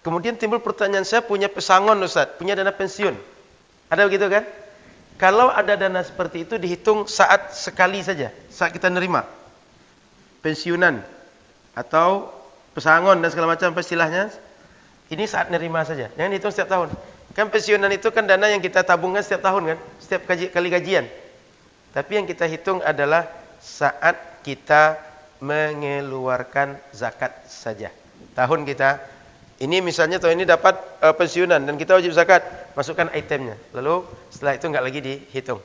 Kemudian timbul pertanyaan, saya punya pesangon Ustaz, punya dana pensiun. Ada begitu kan? Kalau ada dana seperti itu dihitung saat sekali saja, saat kita nerima. Pensiunan atau pesangon dan segala macam istilahnya, ini saat nerima saja. Jangan dihitung setiap tahun. Kan pensiunan itu kan dana yang kita tabungkan setiap tahun kan, setiap kali gajian. Tapi yang kita hitung adalah saat kita mengeluarkan zakat saja. Tahun kita ini misalnya tahun ini dapat pensiunan dan kita wajib zakat, masukkan itemnya. Lalu setelah itu enggak lagi dihitung.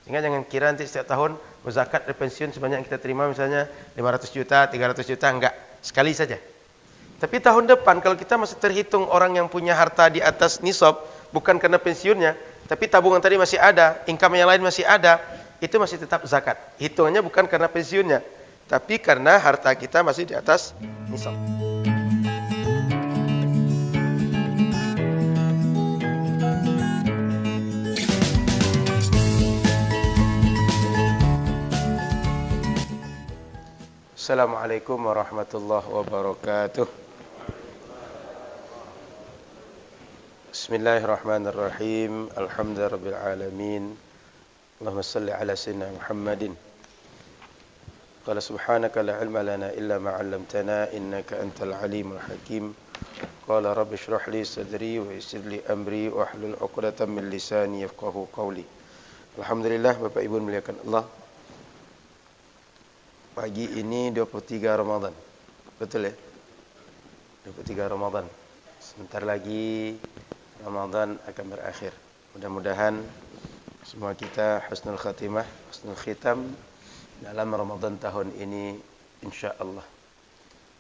Sehingga jangan kira nanti setiap tahun zakat dari pensiun sebanyak yang kita terima misalnya 500 juta, 300 juta, enggak, sekali saja. Tapi tahun depan kalau kita masih terhitung orang yang punya harta di atas nisab, bukan karena pensiunnya, tapi tabungan tadi masih ada, income yang lain masih ada, itu masih tetap zakat. Hitungannya bukan karena pensiunnya, tapi karena harta kita masih di atas nisab. Assalamualaikum warahmatullahi wabarakatuh. Bismillahirrahmanirrahim. Alhamdulillahirabbil alamin. Allahumma shalli ala sayyidina Muhammadin. Qala subhanaka la ilma lana illa ma 'allamtana innaka antal alimul hakim. Qala rabbi shrah li sadri wa yassir li amri wa hlul 'uqdatam min lisani yafqahu qawli. Alhamdulillah, Bapak Ibu muliakan Allah. Pagi ini 23 Ramadan. Betul ya? 23 Ramadan. Sebentar lagi Ramadan akan berakhir. Mudah-mudahan semua kita husnul khatimah, husnul khitam dalam Ramadan tahun ini insyaallah.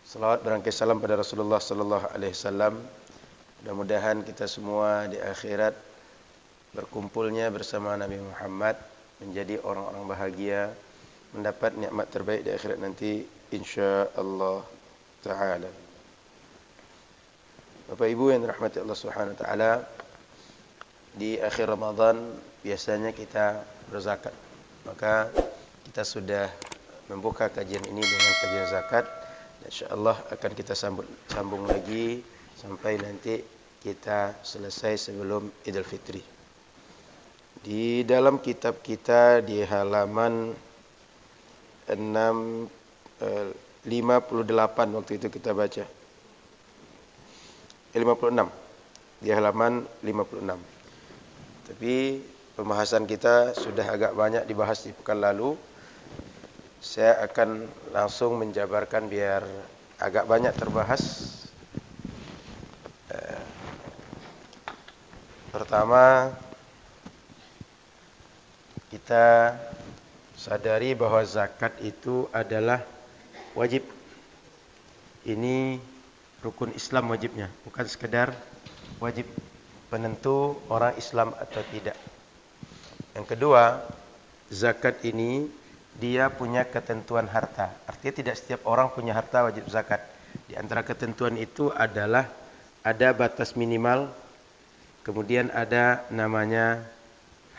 Salawat berangkai salam pada Rasulullah sallallahu alaihi wasallam. Mudah-mudahan kita semua di akhirat berkumpulnya bersama Nabi Muhammad menjadi orang-orang bahagia, mendapat nikmat terbaik di akhirat nanti insyaallah taala. Bapak Ibu yang dirahmati Allah Subhanahu wa taala, di akhir Ramadan biasanya kita berzakat. Maka kita sudah membuka kajian ini dengan kajian zakat. Insyaallah akan kita sambung lagi sampai nanti kita selesai sebelum Idul Fitri. Di dalam kitab kita di halaman 58 waktu itu kita baca 56 di halaman 56. Tapi pembahasan kita sudah agak banyak dibahas di pekan lalu. Saya akan langsung menjabarkan biar agak banyak terbahas. Pertama, kita sadari bahwa zakat itu adalah wajib. Ini rukun Islam wajibnya, bukan sekedar wajib penentu orang Islam atau tidak. Yang kedua, zakat ini dia punya ketentuan harta. Artinya tidak setiap orang punya harta wajib zakat. Di antara ketentuan itu adalah ada batas minimal, kemudian ada namanya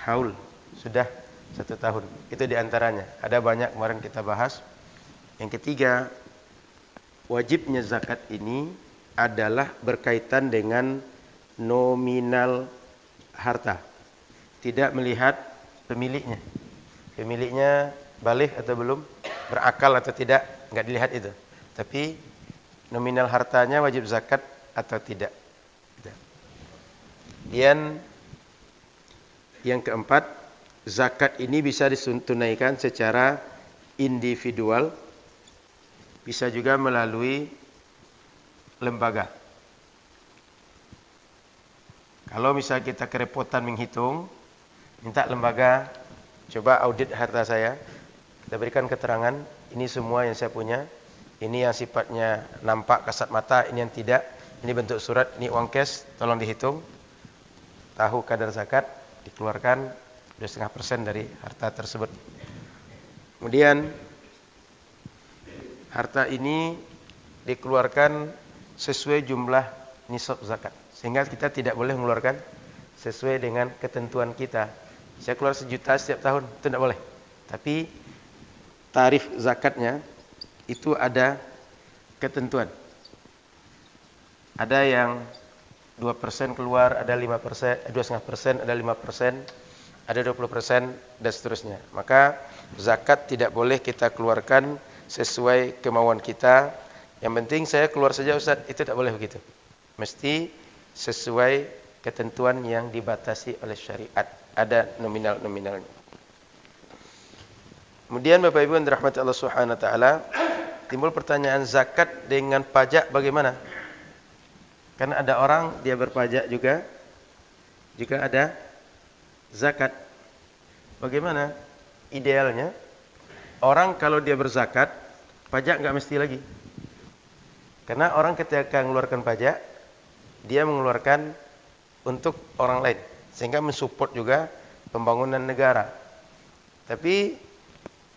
haul, sudah 1 tahun. Itu di antaranya. Ada banyak kemarin kita bahas. Yang ketiga, wajibnya zakat ini adalah berkaitan dengan nominal harta. Tidak melihat pemiliknya. Pemiliknya baligh atau belum, berakal atau tidak, enggak dilihat itu. Tapi nominal hartanya wajib zakat atau tidak. Dan yang keempat, zakat ini bisa ditunaikan secara individual, bisa juga melalui lembaga. Kalau misalnya kita kerepotan menghitung, minta lembaga coba audit harta saya, kita berikan keterangan, ini semua yang saya punya, ini yang sifatnya nampak kasat mata, ini yang tidak, ini bentuk surat, ini uang cash, tolong dihitung, tahu kadar zakat, dikeluarkan 2,5% dari harta tersebut. Kemudian harta ini dikeluarkan sesuai jumlah nisab zakat, sehingga kita tidak boleh mengeluarkan sesuai dengan ketentuan kita. Saya keluar 1 juta setiap tahun, itu tidak boleh. Tapi tarif zakatnya itu ada ketentuan. Ada yang 2% keluar, ada 5%, 2,5%, ada 5%, ada 20%, dan seterusnya. Maka zakat tidak boleh kita keluarkan sesuai kemauan kita. Yang penting saya keluar saja Ustaz, itu tidak boleh begitu. Mesti sesuai ketentuan yang dibatasi oleh syariat. Ada nominal-nominalnya. Kemudian Bapak Ibu yang dirahmati Allah Subhanahu wa taala, timbul pertanyaan zakat dengan pajak bagaimana? Karena ada orang dia berpajak juga ada zakat. Bagaimana idealnya? Orang kalau dia berzakat, pajak enggak mesti lagi. Karena orang ketika mengeluarkan pajak, dia mengeluarkan untuk orang lain, sehingga mensupport juga pembangunan negara. Tapi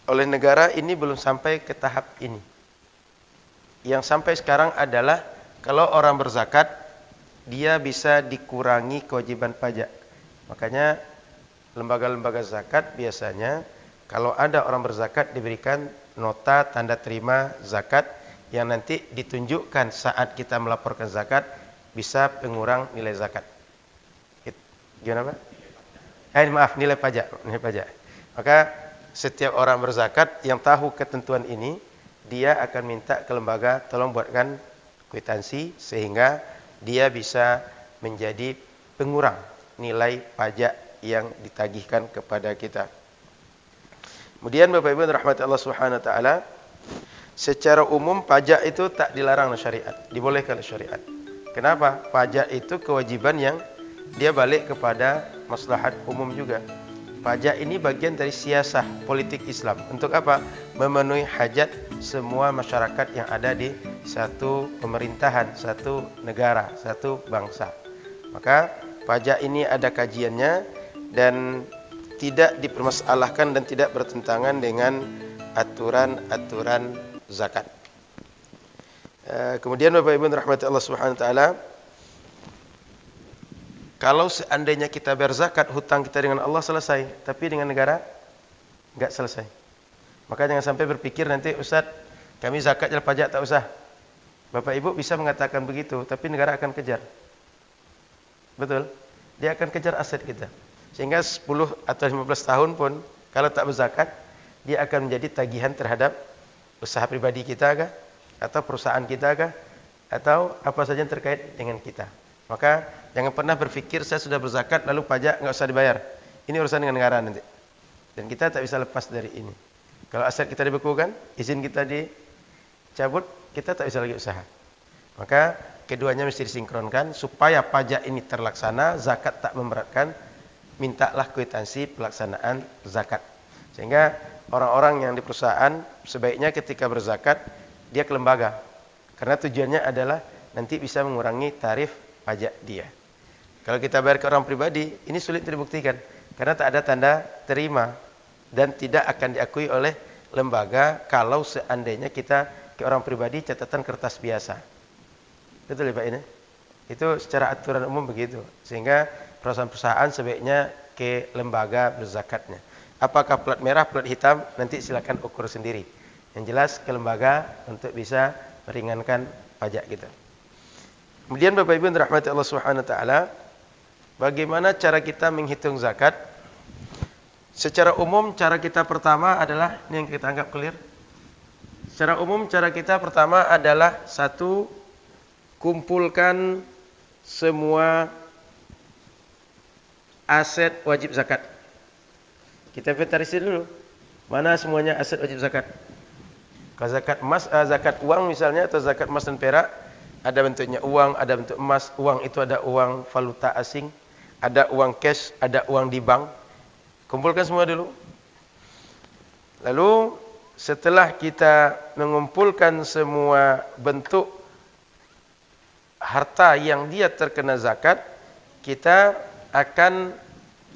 oleh negara ini belum sampai ke tahap ini. Yang sampai sekarang adalah kalau orang berzakat, dia bisa dikurangi kewajiban pajak. Makanya lembaga-lembaga zakat biasanya kalau ada orang berzakat diberikan nota tanda terima zakat yang nanti ditunjukkan saat kita melaporkan zakat bisa pengurang nilai zakat. Gimana Pak? Maaf, nilai pajak. Maka setiap orang berzakat yang tahu ketentuan ini, dia akan minta ke lembaga tolong buatkan kwitansi sehingga dia bisa menjadi pengurang nilai pajak yang ditagihkan kepada kita. Kemudian Bapak Ibu rahmati Allah Subhanahu wa taala, secara umum pajak itu tak dilarang oleh syariat, dibolehkan oleh syariat. Kenapa? Pajak itu kewajiban yang dia balik kepada maslahat umum juga. Pajak ini bagian dari siasah politik Islam. Untuk apa? Memenuhi hajat semua masyarakat yang ada di satu pemerintahan, satu negara, satu bangsa. Maka pajak ini ada kajiannya dan tidak dipermasalahkan dan tidak bertentangan dengan aturan-aturan zakat. Kemudian Bapak Ibu rahmati Allah Subhanahu wa taala, kalau seandainya kita berzakat, hutang kita dengan Allah selesai, tapi dengan negara enggak selesai. Maka jangan sampai berpikir nanti Ustaz, kami zakat dan pajak tak usah. Bapak Ibu bisa mengatakan begitu, tapi negara akan kejar. Betul? Dia akan kejar aset kita. Sehingga 10 atau 15 tahun pun kalau tak berzakat, dia akan menjadi tagihan terhadap usaha pribadi kita kah? Atau perusahaan kita kah? Atau apa saja yang terkait dengan kita. Maka jangan pernah berpikir saya sudah berzakat lalu pajak enggak usah dibayar. Ini urusan dengan negara nanti. Dan kita tak bisa lepas dari ini. Kalau aset kita dibekukan, izin kita dicabut, kita tak bisa lagi usaha. Maka keduanya mesti disinkronkan supaya pajak ini terlaksana, zakat tak memberatkan. Mintalah kwitansi pelaksanaan zakat. Sehingga orang-orang yang di perusahaan sebaiknya ketika berzakat dia ke lembaga. Karena tujuannya adalah nanti bisa mengurangi tarif pajak dia. Kalau kita bayar ke orang pribadi, ini sulit dibuktikan karena tak ada tanda terima dan tidak akan diakui oleh lembaga kalau seandainya kita ke orang pribadi catatan kertas biasa. Betul ya Pak ini? Itu secara aturan umum begitu. Sehingga perusahaan-perusahaan sebaiknya ke lembaga berzakatnya. Apakah plat merah, plat hitam, nanti silakan ukur sendiri. Yang jelas ke lembaga untuk bisa meringankan pajak kita. Kemudian Bapak Ibu yang dirahmati Allah Subhanahu wa taala, bagaimana cara kita menghitung zakat? Secara umum cara kita pertama adalah ini yang kita anggap clear. Secara umum cara kita pertama adalah satu, kumpulkan semua aset wajib zakat. Kita inventarisir dulu. Mana semuanya aset wajib zakat? Kalau zakat emas, zakat uang misalnya atau zakat emas dan perak, ada bentuknya uang, ada bentuk emas. Uang itu ada uang valuta asing, ada uang cash, ada uang di bank. Kumpulkan semua dulu. Lalu setelah kita mengumpulkan semua bentuk harta yang dia terkena zakat, kita akan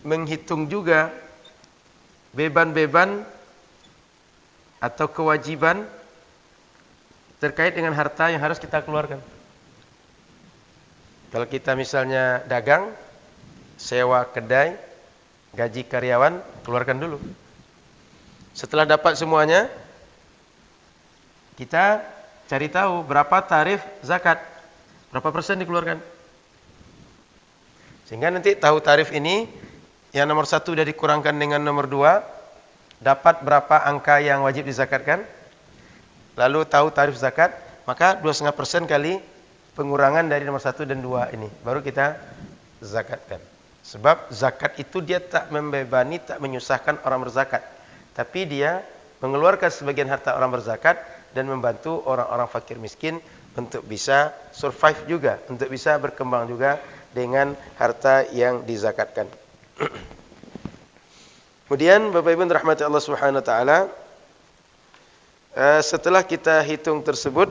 menghitung juga beban-beban atau kewajiban terkait dengan harta yang harus kita keluarkan. Kalau kita misalnya dagang, sewa kedai, gaji karyawan, keluarkan dulu. Setelah dapat semuanya, kita cari tahu berapa tarif zakat. Berapa persen dikeluarkan? Sehingga nanti tahu tarif ini, yang nomor 1 sudah dikurangkan dengan nomor 2, dapat berapa angka yang wajib dizakatkan. Lalu tahu tarif zakat, maka 2,5% kali pengurangan dari nomor 1 dan 2 ini. Baru kita zakatkan. Sebab zakat itu dia tak membebani, tak menyusahkan orang berzakat. Tapi dia mengeluarkan sebagian harta orang berzakat dan membantu orang-orang fakir miskin untuk bisa survive juga, untuk bisa berkembang juga dengan harta yang dizakatkan. Kemudian Bapak Ibu rahmati Allah Subhanahu wa taala, setelah kita hitung tersebut,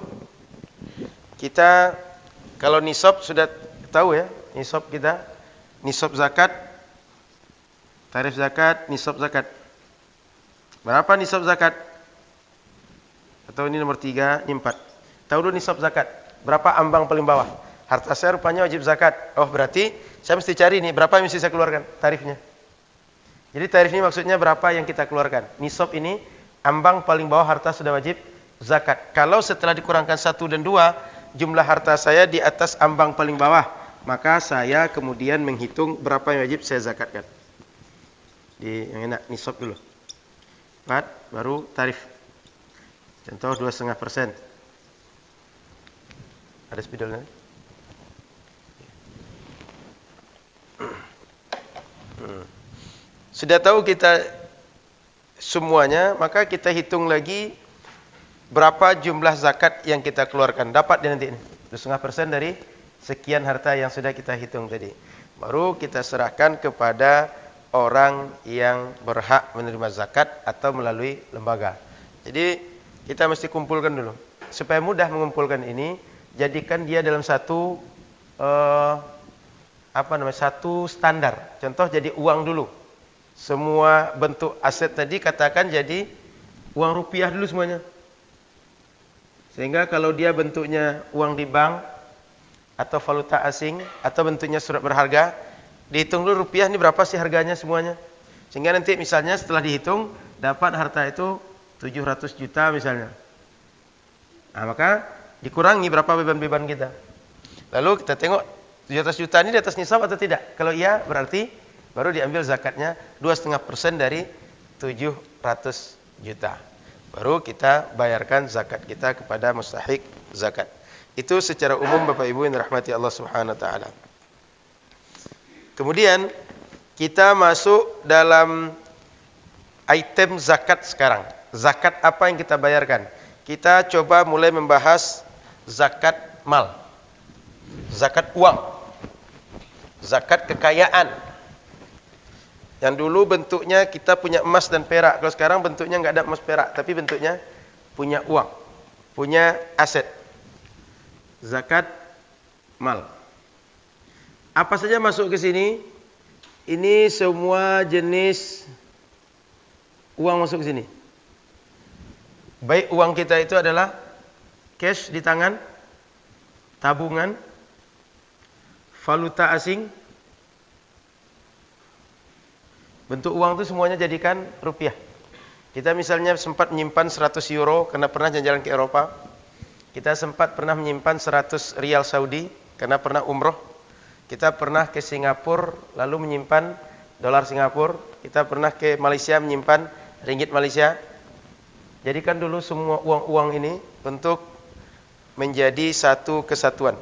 kita kalau nisab sudah tahu ya, nisab kita, nisab zakat, tarif zakat, nisab zakat. Berapa nisab zakat? Atau ini nomor 3, ini 4. Tahu dulu nisab zakat. Berapa ambang paling bawah? Harta saya rupanya wajib zakat. Oh, berarti saya mesti cari nih berapa yang mesti saya keluarkan tarifnya. Jadi tarif ini maksudnya berapa yang kita keluarkan. Nisab ini ambang paling bawah harta sudah wajib zakat. Kalau setelah dikurangkan 1 dan 2, jumlah harta saya di atas ambang paling bawah, maka saya kemudian menghitung berapa yang wajib saya zakatkan. Yang enak nisab dulu. 4 baru tarif. Contoh 2,5%. Ada spidolnya? Sudah tahu kita semuanya, maka kita hitung lagi berapa jumlah zakat yang kita keluarkan. Dapat dia nanti ini 2,5% dari sekian harta yang sudah kita hitung tadi. Baru kita serahkan kepada orang yang berhak menerima zakat atau melalui lembaga. Jadi kita mesti kumpulkan dulu. Supaya mudah mengumpulkan ini, jadikan dia dalam satu satu standar. Contoh jadi uang dulu. Semua bentuk aset tadi katakan jadi uang rupiah dulu semuanya. Sehingga kalau dia bentuknya uang di bank atau valuta asing atau bentuknya surat berharga, dihitung dulu rupiah ini berapa sih harganya semuanya. Sehingga nanti misalnya setelah dihitung dapat harta itu 700 juta misalnya. Nah, maka dikurangi berapa beban-beban kita. Lalu kita tengok 700 juta ini di atas nisab atau tidak. Kalau iya berarti baru diambil zakatnya 2,5% dari 700 juta. Baru kita bayarkan zakat kita kepada mustahik zakat. Itu secara umum Bapak Ibu yang dirahmati Allah Subhanahu wa taala. Kemudian kita masuk dalam item zakat sekarang. Zakat apa yang kita bayarkan? Kita coba mulai membahas zakat mal. Zakat uang. Zakat kekayaan. Yang dulu bentuknya kita punya emas dan perak. Kalau sekarang bentuknya enggak ada emas perak, tapi bentuknya punya uang, punya aset. Zakat mal. Apa saja masuk ke sini? Ini semua jenis uang masuk ke sini. Baik uang kita itu adalah cash di tangan, tabungan, valuta asing. Bentuk uang itu semuanya jadikan rupiah. Kita misalnya sempat menyimpan 100 euro karena pernah jalan-jalan ke Eropa. Kita sempat pernah menyimpan 100 rial Saudi karena pernah umroh. Kita pernah ke Singapura lalu menyimpan dolar Singapura. Kita pernah ke Malaysia menyimpan ringgit Malaysia. Jadikan dulu semua uang-uang ini untuk menjadi satu kesatuan.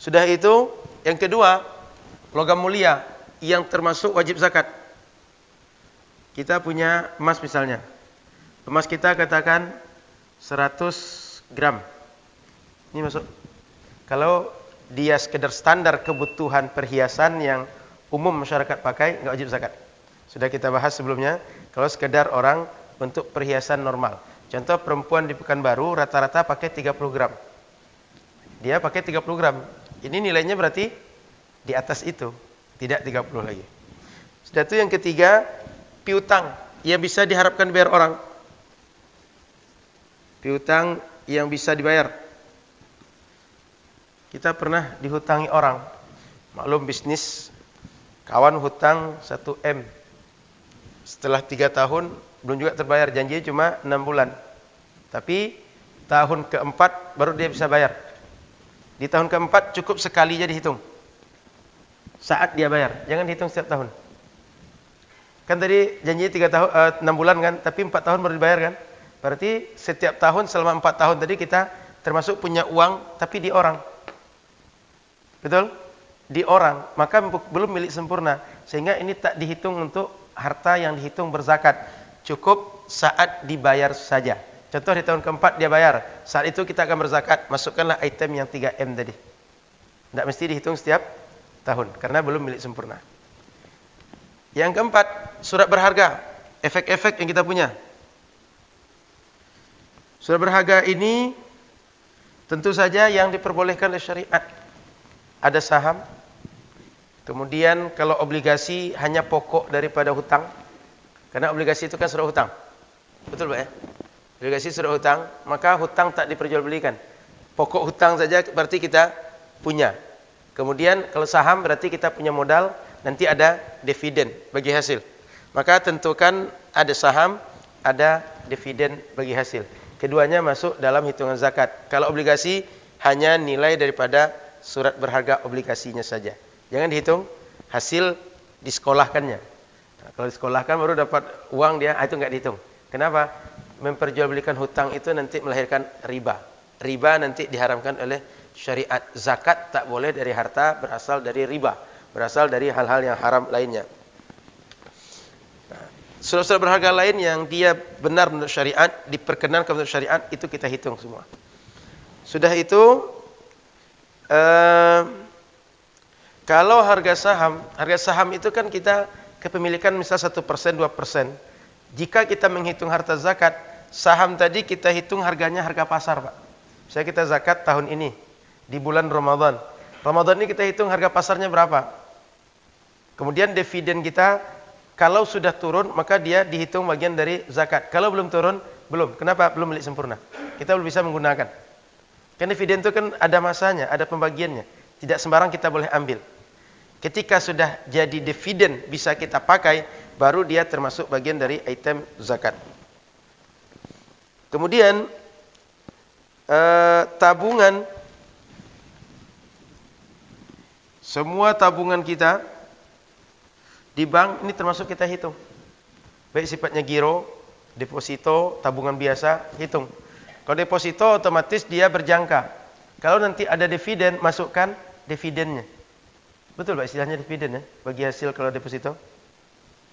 Sudah itu, yang kedua, logam mulia yang termasuk wajib zakat. Kita punya emas misalnya. Emas kita katakan 100 gram. Ini masuk. Kalau dia sekedar standar kebutuhan perhiasan yang umum masyarakat pakai, enggak wajib zakat. Sudah kita bahas sebelumnya. Kalau sekedar orang untuk perhiasan normal. Contoh perempuan di Pekanbaru rata-rata pakai 30 gram. Dia pakai 30 gram. Ini nilainya berarti di atas itu. Tidak 30 lagi. Sudah itu yang ketiga, piutang yang bisa diharapkan bayar orang. Piutang yang bisa dibayar. Kita pernah dihutangi orang. Maklum bisnis, kawan hutang 1 M. Setelah 3 tahun, belum juga terbayar. Janjinya cuma 6 bulan. Tapi tahun keempat baru dia bisa bayar. Di tahun keempat cukup sekali aja dihitung. Saat dia bayar, jangan dihitung setiap tahun. Kan tadi janji 3 tahun 6 bulan kan, tapi 4 tahun baru dibayar kan? Berarti setiap tahun selama 4 tahun tadi kita termasuk punya uang tapi di orang. Betul? Di orang, maka belum milik sempurna. Sehingga ini tak dihitung untuk harta yang dihitung berzakat. Cukup saat dibayar saja. Contoh di tahun keempat dia bayar, saat itu kita akan berzakat. Masukkanlah item yang 3M tadi. Tidak mesti dihitung setiap tahun, karena belum milik sempurna. Yang keempat, surat berharga. Efek-efek yang kita punya. Surat berharga ini tentu saja yang diperbolehkan oleh syariat. Ada saham. Kemudian kalau obligasi hanya pokok daripada hutang. Karena obligasi itu kan surat hutang. Betul Pak ya? Obligasi surat hutang, maka hutang tak diperjualbelikan. Pokok hutang saja berarti kita punya. Kemudian kalau saham berarti kita punya modal, nanti ada dividen bagi hasil. Maka tentukan ada saham, ada dividen bagi hasil. Keduanya masuk dalam hitungan zakat. Kalau obligasi hanya nilai daripada surat berharga obligasinya saja. Jangan dihitung hasil disekolahkannya. Nah, kalau disekolahkan baru dapat uang dia, itu enggak dihitung. Kenapa? Memperjualbelikan hutang itu nanti melahirkan riba. Riba nanti diharamkan oleh syariat. Zakat tak boleh dari harta berasal dari riba, berasal dari hal-hal yang haram lainnya. Surat-surat berharga lain yang dia benar menurut syariat, diperkenankan menurut syariat, itu kita hitung semua. Sudah itu, kalau harga saham itu kan kita kepemilikan misal 1%, 2%. Jika kita menghitung harta zakat, saham tadi kita hitung harganya harga pasar Pak. Misalnya kita zakat tahun ini, di bulan Ramadan. Ramadan ini kita hitung harga pasarnya berapa. Kemudian dividen kita, kalau sudah turun, maka dia dihitung bagian dari zakat. Kalau belum turun, belum. Kenapa? Belum milik sempurna. Kita belum bisa menggunakan. Kan dividen itu kan ada masanya, ada pembagiannya. Tidak sembarang kita boleh ambil. Ketika sudah jadi dividen bisa kita pakai, baru dia termasuk bagian dari item zakat. Kemudian tabungan, semua tabungan kita di bank ini termasuk kita hitung. Baik sifatnya giro, deposito, tabungan biasa, hitung. Kalau deposito otomatis dia berjangka. Kalau nanti ada dividen, masukkan dividennya. Betul Pak istilahnya dividen ya, bagi hasil kalau deposito?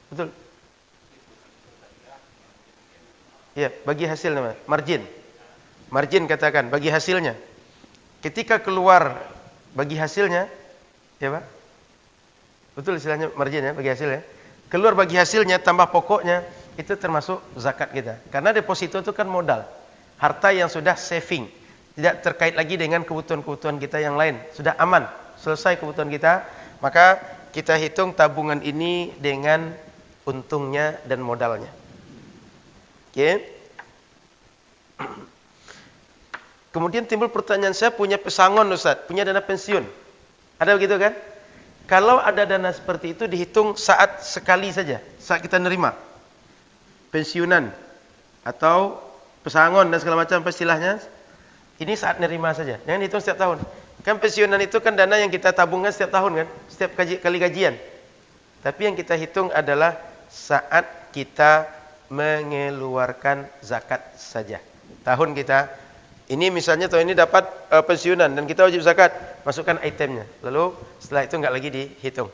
Betul? Ya, bagi hasil namanya, margin. Margin katakan, bagi hasilnya. Ketika keluar bagi hasilnya, ya Pak? Betul istilahnya margin ya, bagi hasil ya. Keluar bagi hasilnya tambah pokoknya, itu termasuk zakat kita. Karena deposito itu kan modal. Harta yang sudah saving. Tidak terkait lagi dengan kebutuhan-kebutuhan kita yang lain. Sudah aman, selesai kebutuhan kita. Maka kita hitung tabungan ini dengan untungnya dan modalnya. Oke. Kemudian timbul pertanyaan, saya punya pesangon Ustaz, punya dana pensiun. Ada begitu kan? Kalau ada dana seperti itu dihitung saat sekali saja, saat kita nerima pensiunan atau pesangon dan segala macam istilahnya, ini saat nerima saja. Jangan dihitung setiap tahun. Kan pensiunan itu kan dana yang kita tabungkan setiap tahun kan, setiap kali gajian. Tapi yang kita hitung adalah saat kita mengeluarkan zakat saja. Tahun kita ini misalnya tahun ini dapat pensiunan dan kita wajib zakat, masukkan itemnya. Lalu setelah itu enggak lagi dihitung.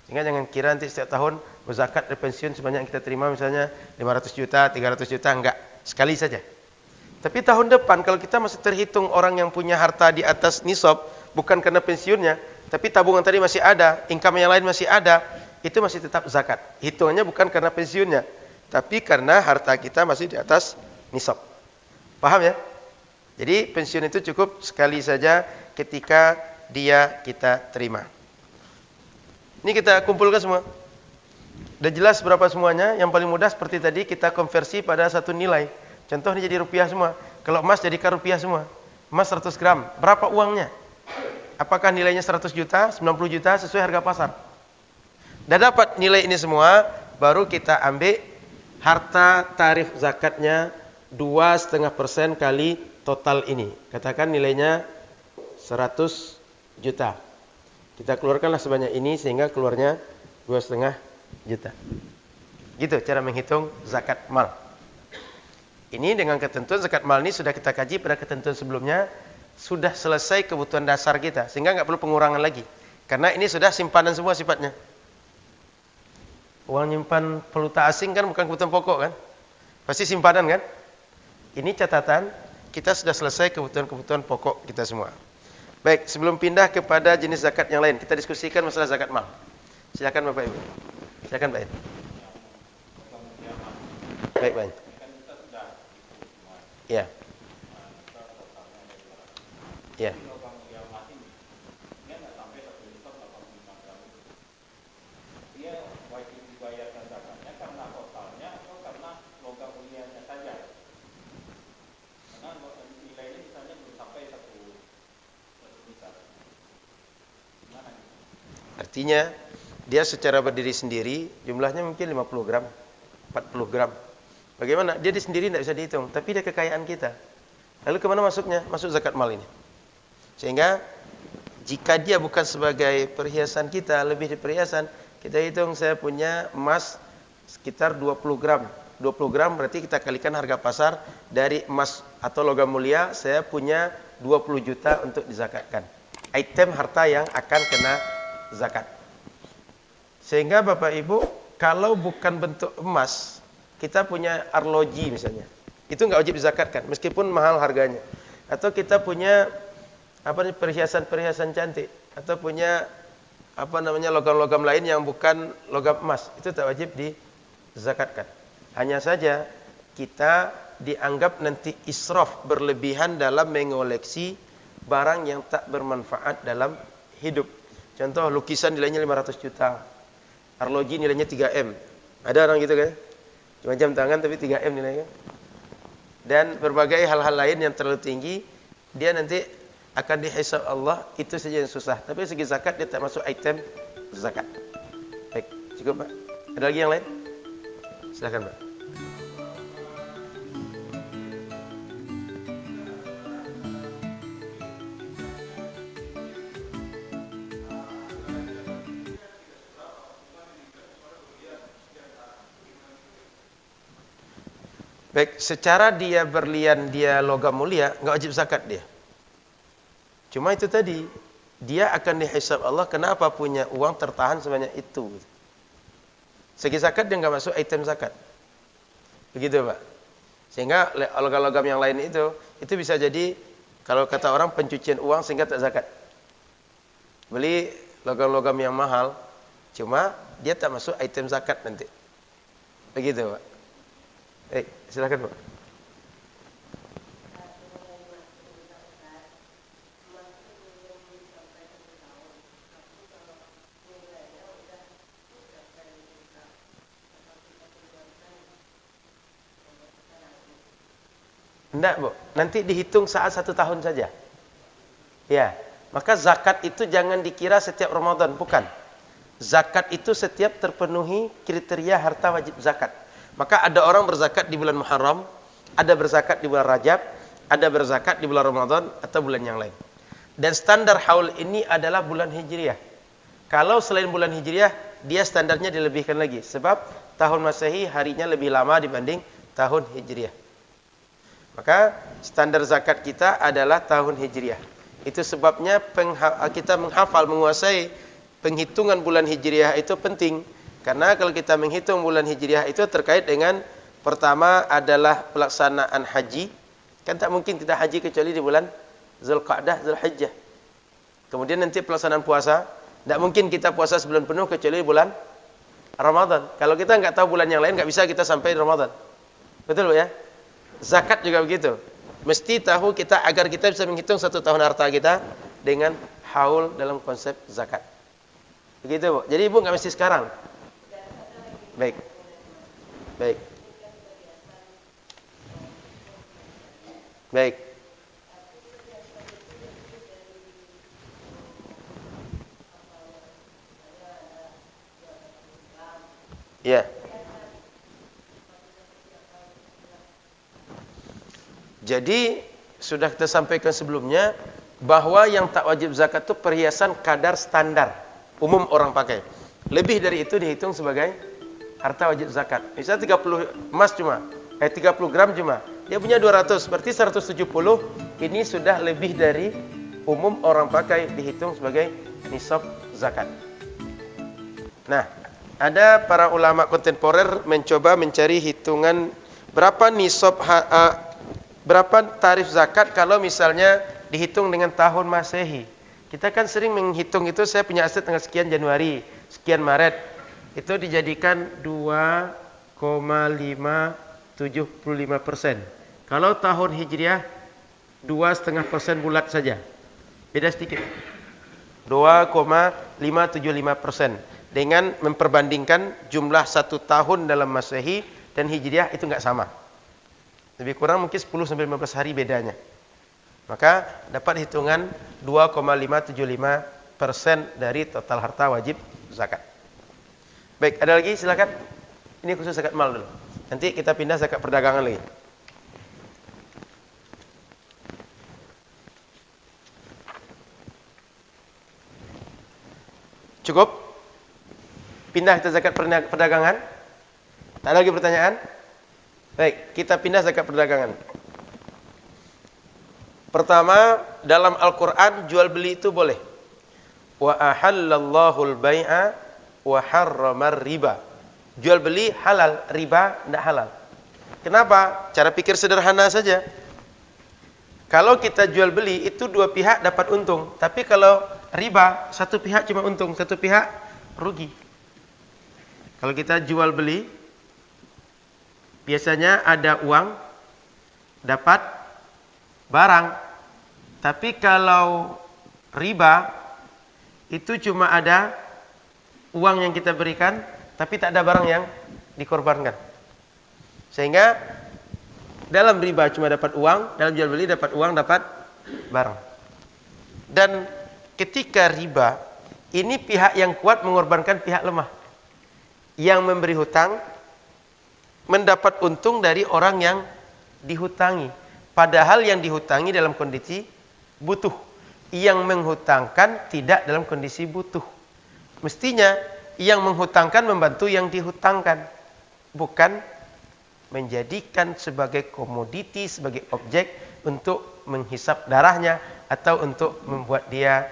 Sehingga jangan kira nanti setiap tahun berzakat dari pensiun sebanyak yang kita terima misalnya 500 juta, 300 juta, enggak. Sekali saja. Tapi tahun depan kalau kita masih terhitung orang yang punya harta di atas nisab, bukan karena pensiunnya, tapi tabungan tadi masih ada, income yang lain masih ada, itu masih tetap zakat. Hitungannya bukan karena pensiunnya, tapi karena harta kita masih di atas nisab. Paham ya? Jadi pensiun itu cukup sekali saja ketika dia kita terima. Ini kita kumpulkan semua. Sudah jelas berapa semuanya. Yang paling mudah seperti tadi kita konversi pada satu nilai. Contoh ini jadi rupiah semua. Kalau emas jadikan rupiah semua. Emas 100 gram. Berapa uangnya? Apakah nilainya 100 juta, 90 juta sesuai harga pasar? Dah dapat nilai ini semua, baru kita ambil harta tarif zakatnya 2,5% kali total ini. Katakan nilainya 100 juta. Kita keluarkanlah sebanyak ini sehingga keluarnya 2,5 juta. Gitu cara menghitung zakat mal. Ini dengan ketentuan zakat mal ini sudah kita kaji pada ketentuan sebelumnya, sudah selesai kebutuhan dasar kita sehingga nggak perlu pengurangan lagi. Karena ini sudah simpanan semua sifatnya. Uang nyimpan valuta asing kan bukan kebutuhan pokok kan? Pasti simpanan kan? Ini catatan, kita sudah selesai kebutuhan-kebutuhan pokok kita semua. Baik, sebelum pindah kepada jenis zakat yang lain, kita diskusikan masalah zakat mal. Silakan Bapak Ibu. Silakan Pak. Baik, Pak. Ya. Ya. Artinya dia secara berdiri sendiri jumlahnya mungkin 50 gram, 40 gram. Bagaimana? Dia sendiri tidak bisa dihitung, tapi dia kekayaan kita. Lalu kemana masuknya? Masuk zakat mal ini. Sehingga jika dia bukan sebagai perhiasan kita, lebih di perhiasan, kita hitung saya punya emas sekitar 20 gram. 20 gram berarti kita kalikan harga pasar dari emas atau logam mulia, saya punya 20 juta untuk dizakatkan. Item harta yang akan kena zakat. Sehingga Bapak Ibu, kalau bukan bentuk emas, kita punya arloji misalnya, itu nggak wajib dizakatkan meskipun mahal harganya. Atau kita punya perhiasan-perhiasan cantik, atau punya logam-logam lain yang bukan logam emas, itu tak wajib dizakatkan. Hanya saja kita dianggap nanti israf, berlebihan dalam mengoleksi barang yang tak bermanfaat dalam hidup. Contoh lukisan nilainya 500 juta. Arloji nilainya 3M. Ada orang gitu kan? Cuma jam tangan tapi 3M nilainya. Dan berbagai hal-hal lain yang terlalu tinggi, dia nanti akan dihisab Allah, itu saja yang susah. Tapi segi zakat dia tak masuk item zakat. Baik, cukup Pak. Ada lagi yang lain? Silakan Pak. Baik, secara dia berlian, dia logam mulia, nggak wajib zakat dia. Cuma itu tadi, dia akan dihisab Allah kenapa punya uang tertahan sebanyak itu. Segi zakat dia nggak masuk item zakat. Begitu Pak. Sehingga logam-logam yang lain itu bisa jadi kalau kata orang pencucian uang sehingga tak zakat. Beli logam-logam yang mahal, cuma dia tak masuk item zakat nanti. Begitu Pak. Silakan Pak. Enggak Bu, nanti dihitung saat 1 tahun saja. Ya, maka zakat itu jangan dikira setiap Ramadan, bukan. Zakat itu setiap terpenuhi kriteria harta wajib zakat. Maka ada orang berzakat di bulan Muharram, ada berzakat di bulan Rajab, ada berzakat di bulan Ramadan atau bulan yang lain. Dan standar haul ini adalah bulan Hijriah. Kalau selain bulan Hijriah, dia standarnya dilebihkan lagi. Sebab tahun Masehi harinya lebih lama dibanding tahun Hijriah. Maka standar zakat kita adalah tahun Hijriah. Itu sebabnya kita menghafal, menguasai penghitungan bulan Hijriah itu penting. Karena kalau kita menghitung bulan Hijriah itu terkait dengan pertama adalah pelaksanaan haji. Kan tak mungkin kita haji kecuali di bulan Zulqa'dah, Zulhijjah. Kemudian nanti pelaksanaan puasa. Tak mungkin kita puasa sebulan penuh kecuali di bulan Ramadan. Kalau kita nggak tahu bulan yang lain, nggak bisa kita sampai di Ramadan. Betul Bu ya? Zakat juga begitu. Mesti tahu kita agar kita bisa menghitung 1 tahun harta kita dengan haul dalam konsep zakat. Begitu Bu. Jadi Ibu nggak mesti sekarang. Baik. Baik. Baik. Ya. Jadi sudah kita sampaikan sebelumnya, bahwa yang tak wajib zakat itu perhiasan kadar standar umum orang pakai. Lebih dari itu dihitung sebagai harta wajib zakat. Misalnya 30 emas cuma 30 gram cuma. Dia punya 200, berarti 170 ini sudah lebih dari umum orang pakai, dihitung sebagai nisab zakat. Nah, ada para ulama kontemporer mencoba mencari hitungan berapa nisab berapa tarif zakat kalau misalnya dihitung dengan tahun Masehi. Kita kan sering menghitung itu, saya punya aset tanggal sekian Januari, sekian Maret. Itu dijadikan 2,575%. Kalau tahun Hijriah 2,5% bulat saja. Beda sedikit. 2,575%. Dengan memperbandingkan jumlah 1 tahun dalam Masehi dan Hijriah itu enggak sama. Lebih kurang mungkin 10-15 hari bedanya. Maka dapat hitungan 2,575% dari total harta wajib zakat. Baik, ada lagi silakan. Ini khusus zakat mal dulu. Nanti kita pindah zakat perdagangan lagi. Cukup? Pindah ke zakat perdagangan? Tak ada lagi pertanyaan? Baik, kita pindah zakat perdagangan. Pertama, dalam Al-Quran jual beli itu boleh. Wa ahallallahu al-bai'a wa harramar riba. Jual beli halal, riba tidak halal. Kenapa? Cara pikir sederhana saja. Kalau kita jual beli itu dua pihak dapat untung, tapi kalau riba satu pihak cuma untung, satu pihak rugi. Kalau kita jual beli biasanya ada uang dapat barang. Tapi kalau riba itu cuma ada uang yang kita berikan, tapi tak ada barang yang dikorbankan. Sehingga dalam riba cuma dapat uang, dalam jual beli dapat uang, dapat barang. Dan ketika riba, ini pihak yang kuat mengorbankan pihak lemah. Yang memberi hutang mendapat untung dari orang yang dihutangi. Padahal yang dihutangi dalam kondisi butuh. Yang menghutangkan tidak dalam kondisi butuh. Mestinya yang menghutangkan membantu yang dihutangkan, bukan menjadikan sebagai komoditi, sebagai objek untuk menghisap darahnya atau untuk membuat dia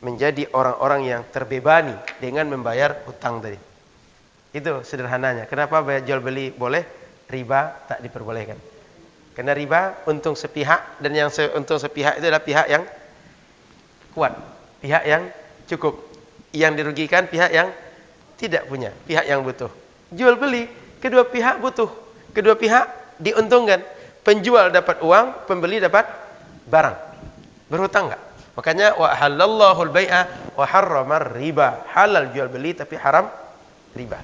menjadi orang-orang yang terbebani dengan membayar hutang tadi. Itu sederhananya. Kenapa bayar jual beli boleh, riba tak diperbolehkan? Karena riba untung sepihak, dan yang untung sepihak itu adalah pihak yang kuat, pihak yang cukup. Yang dirugikan pihak yang tidak punya, pihak yang butuh. Jual beli, kedua pihak butuh, kedua pihak diuntungkan. Penjual dapat uang, pembeli dapat barang. Berhutang enggak? Makanya wa halallahu al-bai'a wa harramar riba. Halal jual beli tapi haram riba.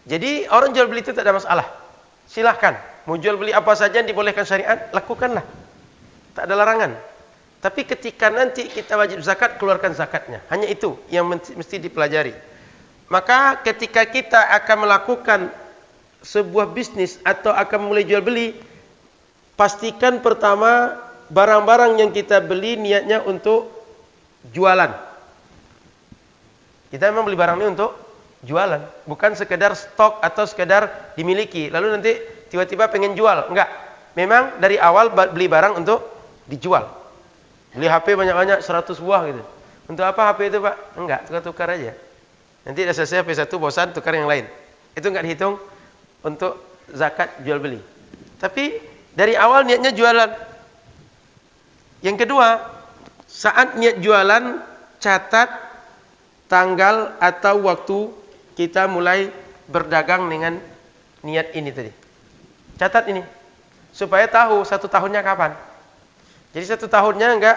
Jadi orang jual beli itu tak ada masalah. Silahkan, mau jual beli apa saja yang dibolehkan syariat, lakukanlah. Tak ada larangan. Tapi ketika nanti kita wajib zakat, keluarkan zakatnya. Hanya itu yang mesti dipelajari. Maka ketika kita akan melakukan sebuah bisnis atau akan mulai jual beli, pastikan pertama barang-barang yang kita beli niatnya untuk jualan. Kita memang beli barang ini untuk jualan, bukan sekedar stok atau sekedar dimiliki. Lalu nanti tiba-tiba pengen jual. Enggak. Memang dari awal beli barang untuk dijual. Beli HP banyak-banyak 100 buah gitu. Untuk apa HP itu, Pak? Enggak, tukar-tukar aja. Nanti dah selesai HP 1 bosan, tukar yang lain. Itu enggak dihitung untuk zakat jual beli. Tapi dari awal niatnya jualan. Yang kedua, saat niat jualan, catat tanggal atau waktu kita mulai berdagang dengan niat ini tadi. Catat ini supaya tahu 1 tahunnya kapan. Jadi 1 tahunnya enggak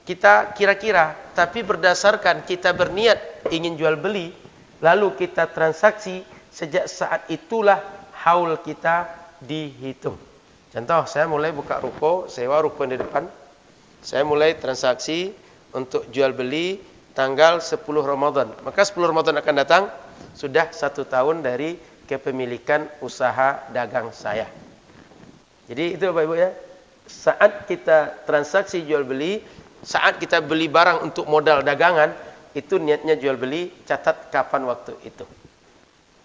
kita kira-kira, tapi berdasarkan kita berniat ingin jual beli, lalu kita transaksi, sejak saat itulah haul kita dihitung. Contoh, saya mulai buka ruko, sewa ruko di depan. Saya mulai transaksi untuk jual beli tanggal 10 Ramadan. Maka 10 Ramadan akan datang, sudah 1 tahun dari kepemilikan usaha dagang saya. Jadi itu Bapak Ibu ya. Saat kita transaksi jual beli, saat kita beli barang untuk modal dagangan, itu niatnya jual beli, catat kapan waktu itu.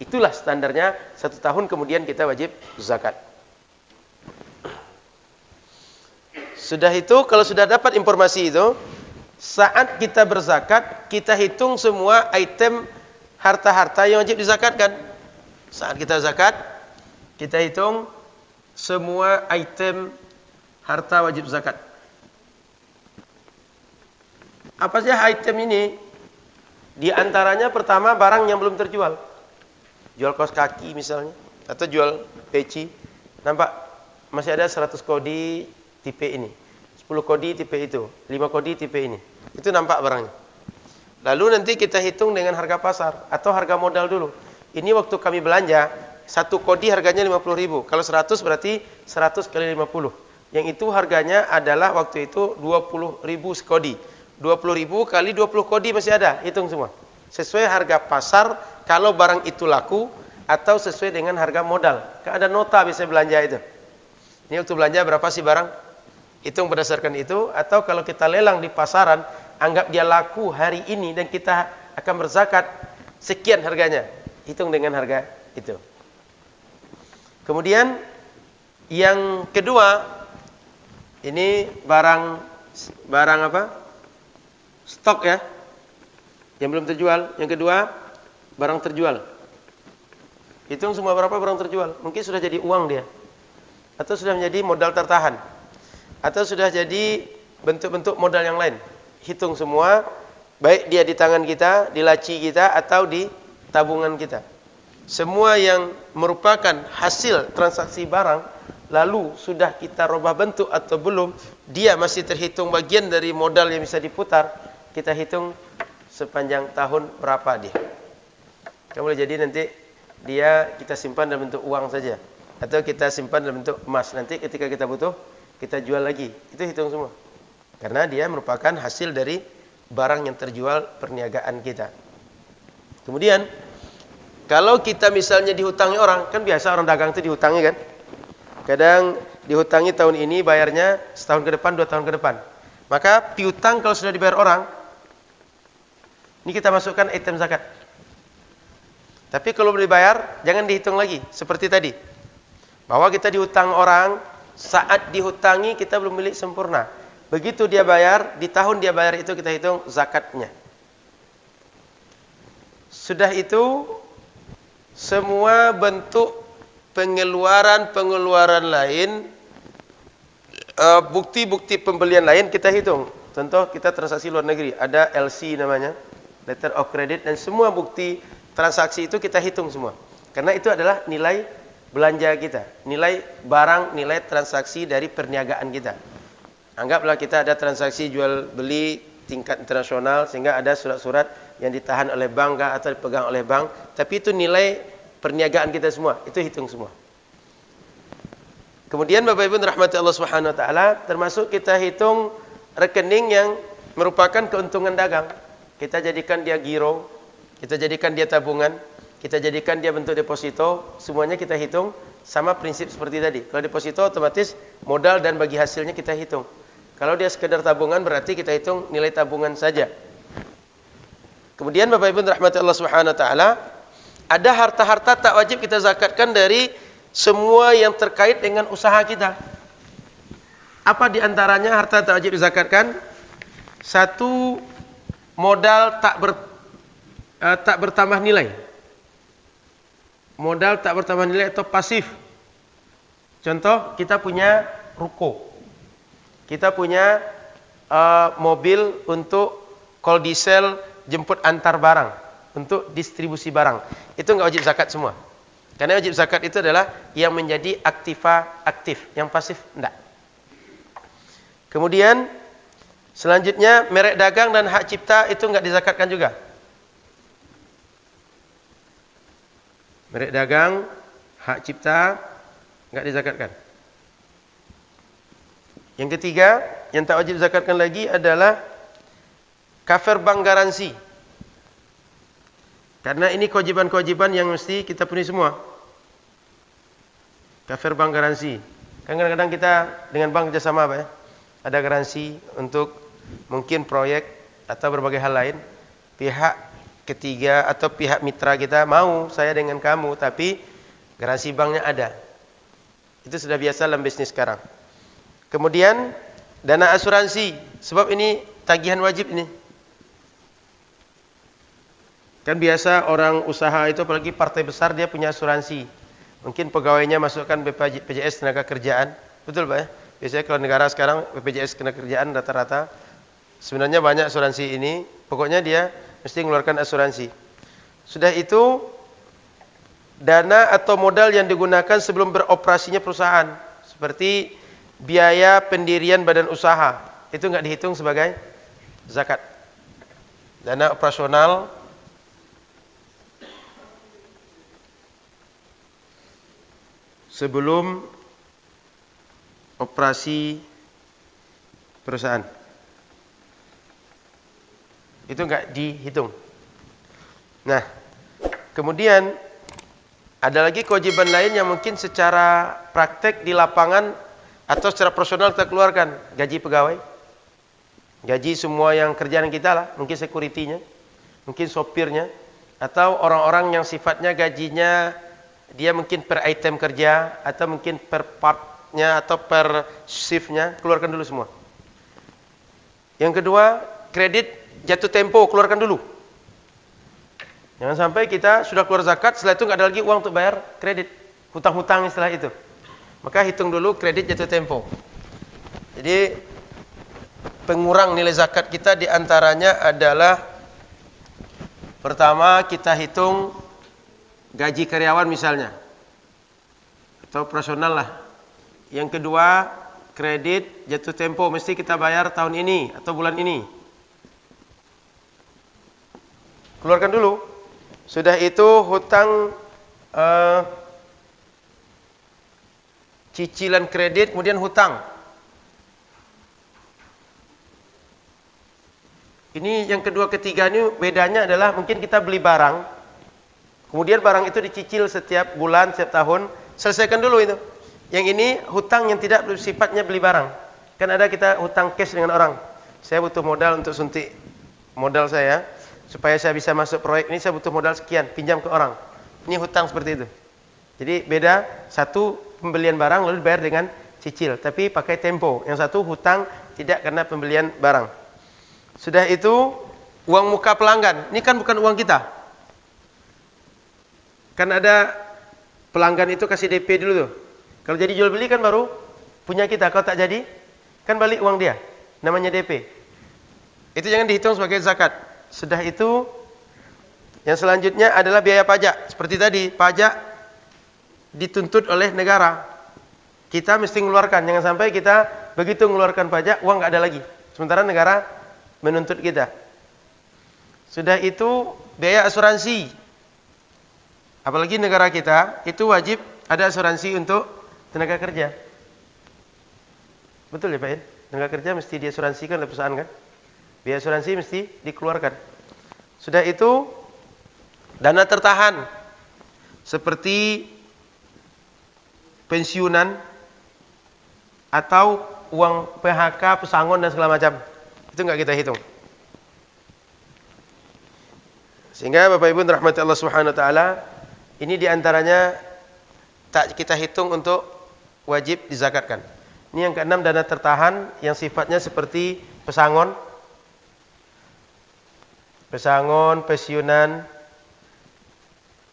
Itulah standarnya 1 tahun kemudian kita wajib zakat. Sudah itu, kalau sudah dapat informasi itu, saat kita berzakat, kita hitung semua item harta-harta yang wajib dizakatkan. Saat kita zakat, kita hitung semua item harta wajib zakat. Apa saja item ini? Di antaranya pertama barang yang belum terjual. Jual kaos kaki misalnya, atau jual peci. Nampak? Masih ada 100 kodi tipe ini, 10 kodi tipe itu, 5 kodi tipe ini. Itu nampak barangnya. Lalu nanti kita hitung dengan harga pasar atau harga modal dulu. Ini waktu kami belanja, 1 kodi harganya 50.000. Kalau 100 berarti 100 kali 50. Yang itu harganya adalah waktu itu 20.000 sekodi. 20.000 kali 20 kodi masih ada, hitung semua. Sesuai harga pasar kalau barang itu laku atau sesuai dengan harga modal. Kan ada nota biasanya belanja itu. Ini waktu belanja berapa sih barang? Hitung berdasarkan itu. Atau kalau kita lelang di pasaran, anggap dia laku hari ini dan kita akan berzakat sekian harganya. Hitung dengan harga itu. Kemudian yang kedua, ini barang apa? Stok ya. Yang belum terjual. Yang kedua, barang terjual. Hitung semua berapa barang terjual. Mungkin sudah jadi uang dia. Atau sudah menjadi modal tertahan. Atau sudah jadi bentuk-bentuk modal yang lain. Hitung semua, baik dia di tangan kita, di laci kita, atau di tabungan kita. Semua yang merupakan hasil transaksi barang, lalu sudah kita rubah bentuk atau belum, dia masih terhitung bagian dari modal yang bisa diputar, kita hitung sepanjang tahun berapa dia. Kan boleh jadi nanti dia kita simpan dalam bentuk uang saja, atau kita simpan dalam bentuk emas. Nanti ketika kita butuh, kita jual lagi. Itu hitung semua. Karena dia merupakan hasil dari barang yang terjual perniagaan kita. Kemudian, kalau kita misalnya dihutangi orang, kan biasa orang dagang itu dihutangi kan? Kadang dihutangi tahun ini, bayarnya setahun ke depan, 2 tahun ke depan. Maka piutang kalau sudah dibayar orang, ini kita masukkan item zakat. Tapi kalau belum dibayar, jangan dihitung lagi. Seperti tadi. Bahwa kita dihutang orang, saat dihutangi kita belum milik sempurna. Begitu dia bayar, di tahun dia bayar itu kita hitung zakatnya. Sudah itu, semua bentuk pengeluaran lain, bukti-bukti pembelian lain kita hitung. Contoh kita transaksi luar negeri, ada LC namanya, letter of credit, dan semua bukti transaksi itu kita hitung semua. Karena itu adalah nilai belanja kita, nilai barang, nilai transaksi dari perniagaan kita. Anggaplah kita ada transaksi jual beli tingkat internasional, sehingga ada surat-surat yang ditahan oleh bank atau dipegang oleh bank, tapi itu nilai perniagaan kita semua, itu hitung semua. Kemudian Bapak Ibu rahmati Allah Subhanahu wa taala, termasuk kita hitung rekening yang merupakan keuntungan dagang. Kita jadikan dia giro, kita jadikan dia tabungan, kita jadikan dia bentuk deposito, semuanya kita hitung sama prinsip seperti tadi. Kalau deposito otomatis modal dan bagi hasilnya kita hitung. Kalau dia sekedar tabungan berarti kita hitung nilai tabungan saja. Kemudian Bapak Ibu rahmati Allah Subhanahu wa taala, ada harta-harta tak wajib kita zakatkan dari semua yang terkait dengan usaha kita. Apa di antaranya harta tak wajib dizakatkan? Satu, modal tak bertambah nilai. Modal tak bertambah nilai atau pasif. Contoh, kita punya ruko. Kita punya mobil untuk call diesel jemput antar barang, untuk distribusi barang. Itu enggak wajib zakat semua. Karena wajib zakat itu adalah yang menjadi aktiva aktif, yang pasif enggak. Kemudian selanjutnya merek dagang dan hak cipta itu enggak dizakatkan juga. Merek dagang, hak cipta enggak dizakatkan. Yang ketiga, yang tak wajib zakatkan lagi adalah kafir bank garansi. Karena ini kewajiban-kewajiban yang mesti kita penuhi semua. Kafir bank garansi. Kan kadang-kadang kita dengan bank kerjasama Pak ya. Ada garansi untuk mungkin proyek atau berbagai hal lain. Pihak ketiga atau pihak mitra kita mau saya dengan kamu, tapi garansi banknya ada. Itu sudah biasa dalam bisnis sekarang. Kemudian dana asuransi, sebab ini tagihan wajib ini. Kan biasa orang usaha itu apalagi partai besar dia punya asuransi. Mungkin pegawainya masukkan BPJS tenaga kerjaan. Betul Pak ya? Biasanya kalau negara sekarang BPJS tenaga kerjaan rata-rata. Sebenarnya banyak asuransi ini. Pokoknya dia mesti mengeluarkan asuransi. Sudah itu dana atau modal yang digunakan sebelum beroperasinya perusahaan. Seperti biaya pendirian badan usaha. Itu enggak dihitung sebagai zakat. Dana operasional sebelum operasi perusahaan. Itu enggak dihitung. Nah, kemudian ada lagi kewajiban lain yang mungkin secara praktek di lapangan atau secara profesional kita keluarkan. Gaji pegawai, gaji semua yang kerjaan kita lah, mungkin security-nya, mungkin sopirnya, atau orang-orang yang sifatnya gajinya dia mungkin per item kerja, atau mungkin per partnya, atau per shiftnya, keluarkan dulu semua. Yang kedua, kredit jatuh tempo, keluarkan dulu. Jangan sampai kita sudah keluar zakat, setelah itu nggak ada lagi uang untuk bayar kredit, hutang-hutang istilah itu. Maka hitung dulu kredit jatuh tempo. Jadi pengurang nilai zakat kita diantaranya adalah pertama kita hitung gaji karyawan misalnya, atau operasional lah. Yang kedua, kredit jatuh tempo mesti kita bayar tahun ini atau bulan ini. Keluarkan dulu. Sudah itu hutang cicilan kredit, kemudian hutang. Ini yang kedua ketiga ini bedanya adalah mungkin kita beli barang. Kemudian barang itu dicicil setiap bulan, setiap tahun, selesaikan dulu itu. Yang ini hutang yang tidak sifatnya beli barang. Kan ada kita hutang cash dengan orang. Saya butuh modal untuk suntik modal saya, supaya saya bisa masuk proyek ini saya butuh modal sekian, pinjam ke orang. Ini hutang seperti itu. Jadi beda, satu pembelian barang lalu dibayar dengan cicil, tapi pakai tempo. Yang satu hutang tidak karena pembelian barang. Sudah itu uang muka pelanggan. Ini kan bukan uang kita. Kan ada pelanggan itu kasih DP dulu tuh. Kalau jadi jual beli kan baru punya kita. Kalau tak jadi, kan balik uang dia. Namanya DP. Itu jangan dihitung sebagai zakat. Sudah itu, yang selanjutnya adalah biaya pajak. Seperti tadi, pajak dituntut oleh negara. Kita mesti mengeluarkan. Jangan sampai kita begitu mengeluarkan pajak, uang nggak ada lagi. Sementara negara menuntut kita. Sudah itu, biaya asuransi. Apalagi negara kita, itu wajib ada asuransi untuk tenaga kerja. Betul ya Pak ya? Tenaga kerja mesti diasuransikan oleh perusahaan kan? Biaya asuransi mesti dikeluarkan. Sudah itu, dana tertahan. Seperti pensiunan, atau uang PHK, pesangon dan segala macam. Itu enggak kita hitung. Sehingga Bapak Ibu rahmati Allah Subhanahu wa taala, ini diantaranya tak kita hitung untuk wajib dizakatkan. Ini yang keenam, dana tertahan yang sifatnya seperti pesangon, pensiunan,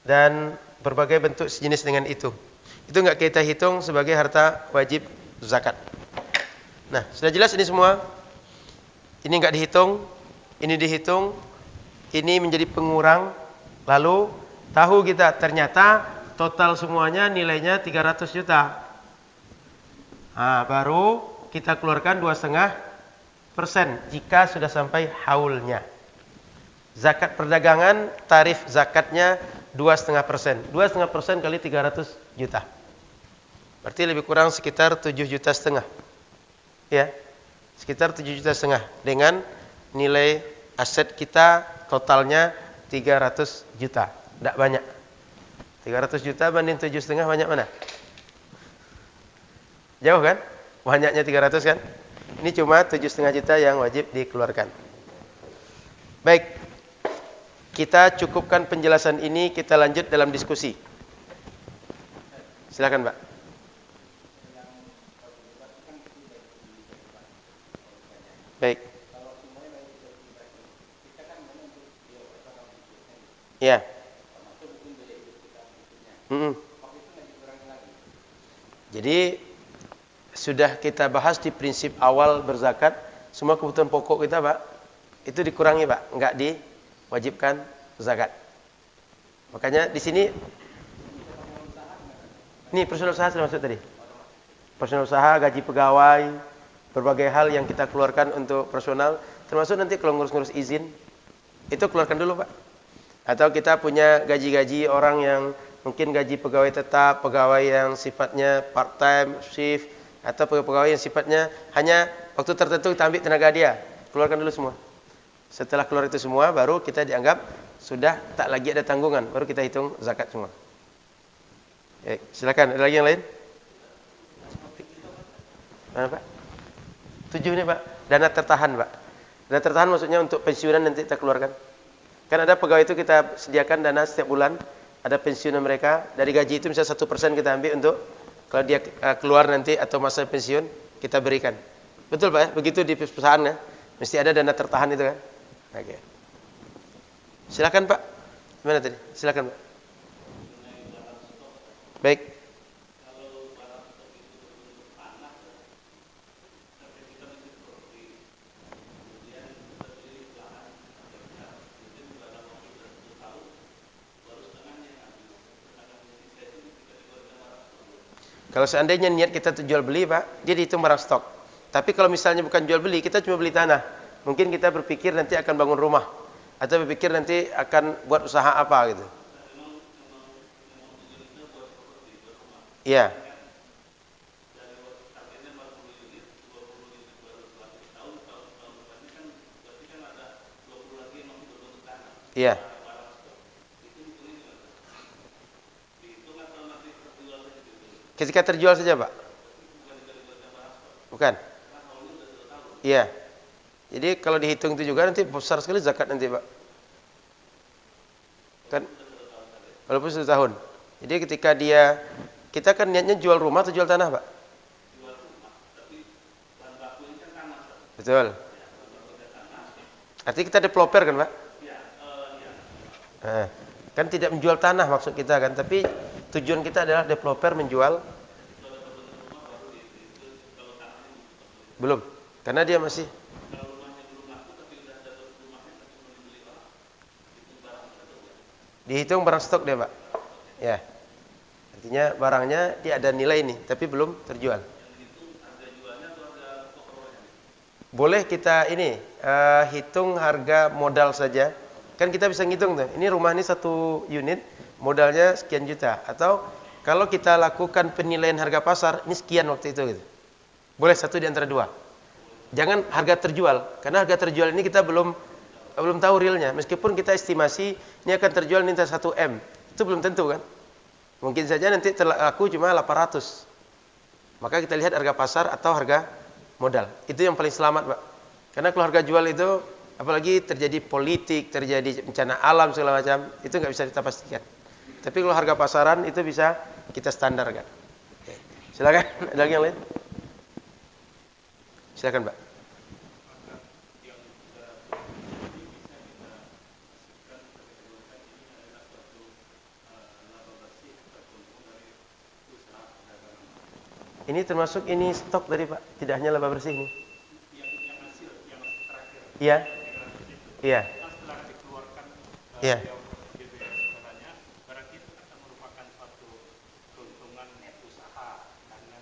dan berbagai bentuk sejenis dengan itu. Itu enggak kita hitung sebagai harta wajib zakat. Nah, sudah jelas ini semua. Ini enggak dihitung, ini dihitung, ini menjadi pengurang. Lalu tahu kita ternyata total semuanya nilainya 300 juta. Nah, baru kita keluarkan 2,5% jika sudah sampai haulnya. Zakat perdagangan, tarif zakatnya 2,5%. 2,5% kali 300 juta. Berarti lebih kurang sekitar 7,5 juta. Ya, sekitar 7,5 juta dengan nilai aset kita totalnya 300 juta. Tidak banyak. 300 juta banding 7,5 banyak mana? Jauh kan? Banyaknya 300 kan? Ini cuma 7,5 juta yang wajib dikeluarkan. Baik. Kita cukupkan penjelasan ini, kita lanjut dalam diskusi. Silakan, Pak. Baik. Ya. Jadi sudah kita bahas di prinsip awal berzakat, semua kebutuhan pokok kita, Pak, itu dikurangi, Pak, enggak diwajibkan zakat. Makanya di sini ini personal usaha sudah masuk tadi. Personal usaha, gaji pegawai, berbagai hal yang kita keluarkan untuk personal, termasuk nanti kalau ngurus-ngurus izin, itu keluarkan dulu, Pak. Atau kita punya gaji-gaji orang yang mungkin gaji pegawai tetap, pegawai yang sifatnya part-time, shift, atau pegawai yang sifatnya hanya waktu tertentu kita ambil tenaga dia. Keluarkan dulu semua. Setelah keluar itu semua, baru kita dianggap sudah tak lagi ada tanggungan. Baru kita hitung zakat semua. Oke, silakan. Ada lagi yang lain? Mana, Pak? 7 ini, Pak. Dana tertahan, Pak. Dana tertahan maksudnya untuk pensiunan nanti kita keluarkan. Kan ada pegawai itu kita sediakan dana setiap bulan. Ada pensiunan mereka. Dari gaji itu misalnya 1% kita ambil untuk kalau dia keluar nanti atau masa pensiun, kita berikan. Betul, Pak ya? Begitu di perusahaan ya. Mesti ada dana tertahan itu kan. Oke. Silakan, Pak. Gimana tadi? Silakan, Pak. Baik. Kalau seandainya niat kita jual beli, Pak, dia dihitung barang stok. Tapi kalau misalnya bukan jual beli, kita cuma beli tanah. Mungkin kita berpikir nanti akan bangun rumah. Atau berpikir nanti akan buat usaha apa gitu. Iya. Iya. Ketika terjual saja, Pak? Bukan? Iya. Jadi kalau dihitung itu juga nanti besar sekali zakat nanti, Pak. Kan? Walaupun 1 tahun. Jadi ketika kita kan niatnya jual rumah atau jual tanah, Pak? Jual rumah, tapi bahan bakunya kan tanah, Pak. Betul. Artinya kita developer kan, Pak? Iya. Kan tidak menjual tanah maksud kita kan, tapi tujuan kita adalah developer menjual. Belum, karena dia masih dihitung barang stok dia, Pak. Ya. Artinya barangnya dia ada nilai nih, tapi belum terjual. Boleh kita ini hitung harga modal saja. Kan kita bisa ngitung tuh. Ini rumah ini 1 unit, modalnya sekian juta. Atau kalau kita lakukan penilaian harga pasar, ini sekian waktu itu gitu. Boleh satu di antara dua. Jangan harga terjual, karena harga terjual ini kita belum tahu realnya. Meskipun kita estimasi ini akan terjual minta 1 M, itu belum tentu kan. Mungkin saja nanti terlaku cuma 800. Maka kita lihat harga pasar atau harga modal. Itu yang paling selamat, Pak. Karena kalau harga jual itu, apalagi terjadi politik, terjadi bencana alam segala macam, itu nggak bisa kita pastikan. Tapi kalau harga pasaran itu bisa kita standarkan. Oke. Silakan, ada lagi yang lain? Silakan, Pak. Ini termasuk ini stok tadi, Pak. Tidak hanya laba bersih ini. Yang hasil, yang terakhir. Iya. Iya. Setelah dikeluarkan iya. Berarti itu akan merupakan suatu keuntungan usaha dan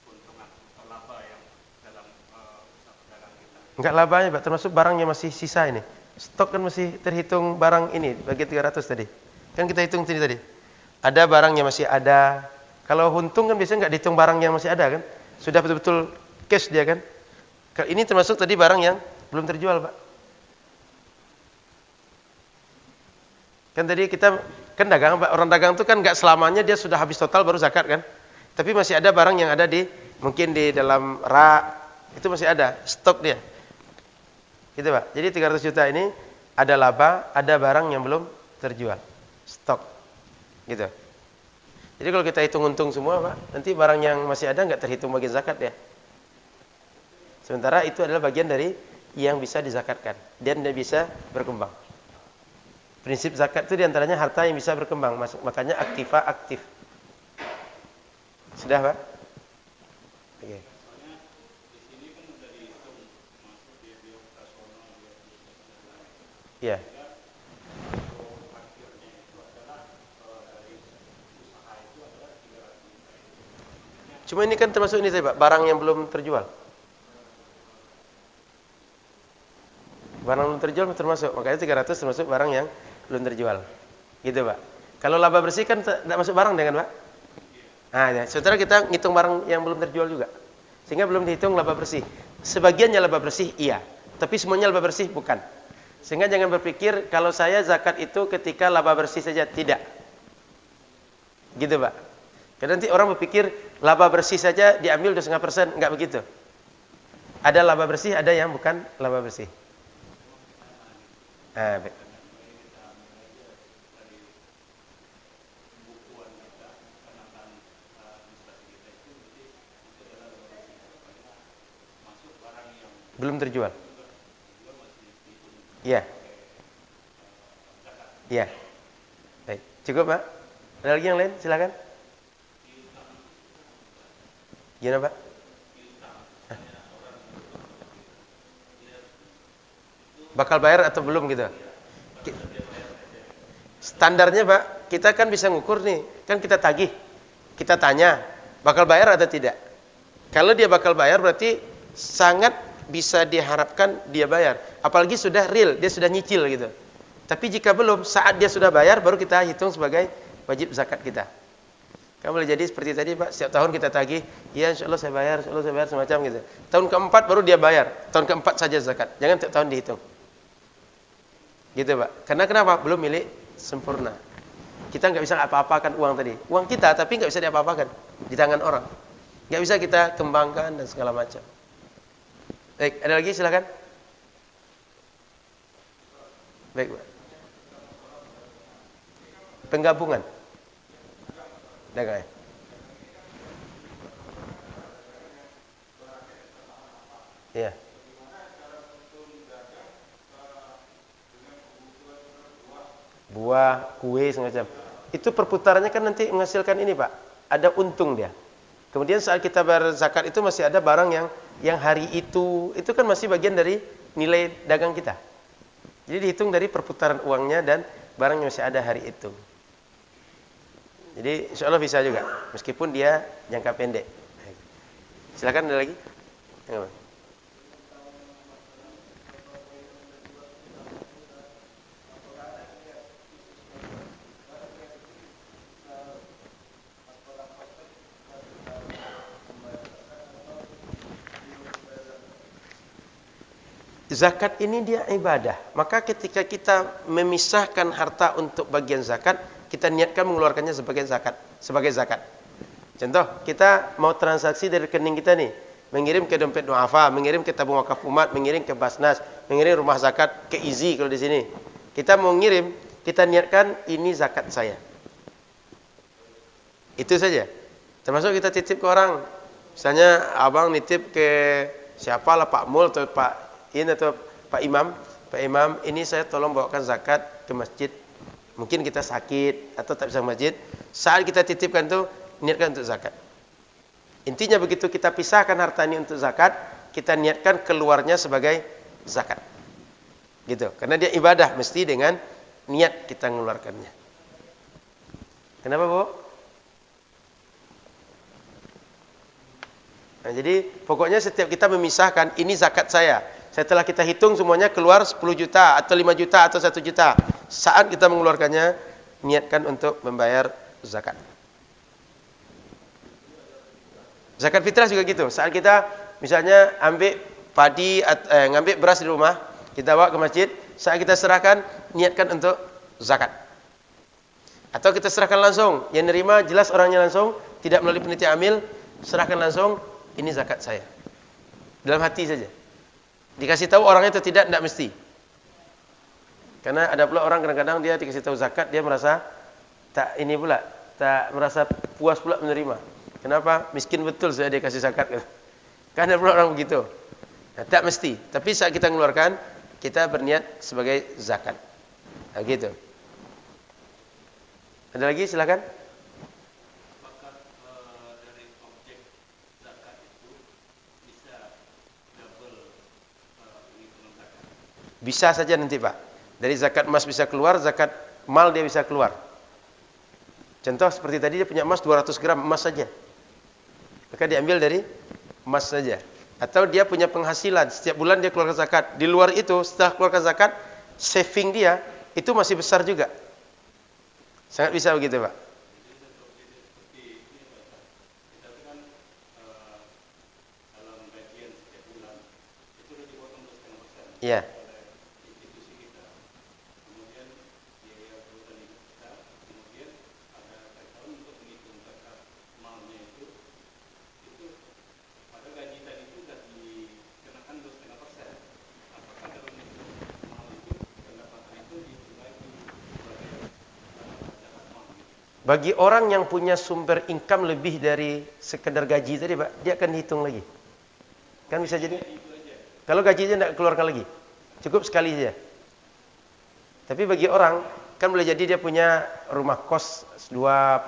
keuntungan atau laba yang dalam usaha pedagang kita. Enggak labanya, Pak, termasuk barang yang masih sisa ini. Stok kan masih terhitung barang ini bagi 300 tadi. Kan kita hitung tadi. Ada barang yang masih ada. Kalau untung kan biasanya nggak dihitung barang yang masih ada kan. Sudah betul-betul cash dia kan. Ini termasuk tadi barang yang belum terjual, Pak. Kan tadi kita kan dagang, Pak. Orang dagang itu kan nggak selamanya dia sudah habis total baru zakat kan. Tapi masih ada barang yang ada di Mungkin di dalam rak itu masih ada stok dia. Gitu Pak. Jadi 300 juta ini ada laba, ada barang yang belum terjual. Stok. Gitu. Jadi kalau kita hitung untung semua Pak, nanti barang yang masih ada nggak terhitung bagian zakat ya. Sementara itu adalah bagian dari yang bisa dizakatkan dan dia bisa berkembang. Prinsip zakat itu diantaranya harta yang bisa berkembang, makanya aktiva aktif. Sudah Pak? Oke. Ya. Cuma ini kan termasuk ini Pak, barang yang belum terjual. Barang belum terjual termasuk, makanya 300 termasuk barang yang belum terjual. Gitu Pak. Kalau laba bersih kan tidak masuk barang dengan Pak. Nah, ya. Sementara kita ngitung barang yang belum terjual juga. Sehingga belum dihitung laba bersih. Sebagiannya laba bersih iya, tapi semuanya laba bersih bukan. Sehingga jangan berpikir kalau saya zakat itu ketika laba bersih saja, tidak. Gitu Pak. Karena nanti orang berpikir laba bersih saja diambil 2,5%, enggak begitu. Ada laba bersih, ada yang bukan laba bersih. Baik. Belum terjual. Iya. Iya. Baik, cukup Pak. Ada lagi yang lain? Silakan. Gimana Pak? Bakal bayar atau belum gitu? Standarnya Pak, kita kan bisa ngukur nih. Kan kita tagih. Kita tanya, bakal bayar atau tidak? Kalau dia bakal bayar berarti sangat bisa diharapkan dia bayar. Apalagi sudah real, dia sudah nyicil gitu. Tapi jika belum, saat dia sudah bayar baru kita hitung sebagai wajib zakat kita. Kan boleh jadi seperti tadi Pak, setiap tahun kita tagih, ya insya Allah saya bayar semacam gitu. Tahun keempat baru dia bayar, tahun keempat saja zakat. Jangan tiap tahun dihitung. Gitu Pak. Karena kenapa? Belum milik sempurna. Kita nggak bisa apa-apakan uang tadi. Uang kita tapi nggak bisa diapa-apakan di tangan orang. Nggak bisa kita kembangkan dan segala macam. Baik, ada lagi silakan. Baik Pak. Penggabungan. Dagang ya. Iya. Buah, kue semacam. Itu perputarannya kan nanti menghasilkan ini Pak. Ada untung dia. Kemudian saat kita bayar zakat itu masih ada barang yang hari itu kan masih bagian dari nilai dagang kita. Jadi dihitung dari perputaran uangnya dan barang yang masih ada hari itu. Jadi insya Allah bisa juga, meskipun dia jangka pendek. Silakan ada lagi. Zakat ini dia ibadah. Maka ketika kita memisahkan harta untuk bagian zakat, kita niatkan mengeluarkannya sebagai zakat. Contoh, kita mau transaksi dari rekening kita nih, mengirim ke dompet duafa, mengirim ke tabung wakaf umat, mengirim ke Basnas, mengirim rumah zakat ke Izi kalau di sini. Kita mau ngirim, kita niatkan ini zakat saya. Itu saja. Termasuk kita titip ke orang. Misalnya abang nitip ke siapalah Pak Mul atau Pak ini atau Pak Imam, ini saya tolong bawakan zakat ke masjid. Mungkin kita sakit atau tak bisa ke masjid. Saat kita titipkan itu, niatkan untuk zakat. Intinya begitu kita pisahkan harta ini untuk zakat, kita niatkan keluarnya sebagai zakat. Gitu. Karena dia ibadah, mesti dengan niat kita mengeluarkannya. Kenapa Bu? Nah, jadi pokoknya setiap kita memisahkan, ini zakat saya. Setelah kita hitung semuanya keluar 10 juta atau 5 juta atau 1 juta. Saat kita mengeluarkannya, niatkan untuk membayar zakat. Zakat fitrah juga gitu. Saat kita misalnya ambil padi, ngambil beras di rumah, kita bawa ke masjid, saat kita serahkan, niatkan untuk zakat. Atau kita serahkan langsung, yang nerima jelas orangnya langsung, tidak melalui panitia amil, serahkan langsung, ini zakat saya. Dalam hati saja. Dikasih tahu orangnya atau tidak mesti. Karena ada pula orang kadang-kadang dia dikasih tahu zakat, dia merasa tak merasa puas pula menerima. Kenapa? Miskin betul saya dia kasih zakat. Kan ada pula orang begitu. Nah, tak mesti. Tapi saat kita mengeluarkan, kita berniat sebagai zakat. Nah, gitu. Ada lagi? Silakan. Apakah dari objek zakat itu bisa double penghitungan zakat? Bisa saja nanti Pak. Dari zakat emas bisa keluar, zakat mal dia bisa keluar. Contoh seperti tadi dia punya emas 200 gram emas saja. Maka diambil dari emas saja. Atau dia punya penghasilan, setiap bulan dia keluarkan zakat. Di luar itu, setelah keluarkan zakat, saving dia, itu masih besar juga. Sangat bisa begitu Pak. Iya. Bagi orang yang punya sumber income lebih dari sekedar gaji tadi Pak, dia akan hitung lagi. Kan bisa jadi. Kalau gajinya tidak keluarkan lagi, cukup sekali saja. Tapi bagi orang, kan boleh jadi dia punya rumah kos dua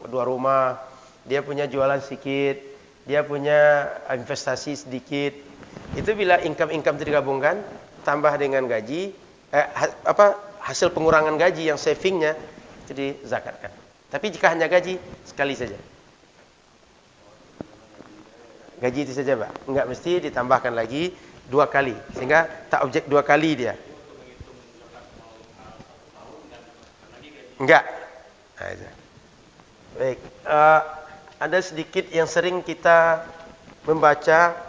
rumah, dia punya jualan sedikit, dia punya investasi sedikit. Itu bila income itu digabungkan, tambah dengan gaji, hasil pengurangan gaji yang savingnya itu dizakatkan. Tapi jika hanya gaji, sekali saja. Gaji itu saja Pak. Enggak mesti ditambahkan lagi 2 kali. Sehingga tak objek 2 kali dia. Enggak. Baik. Ada sedikit yang sering kita membaca.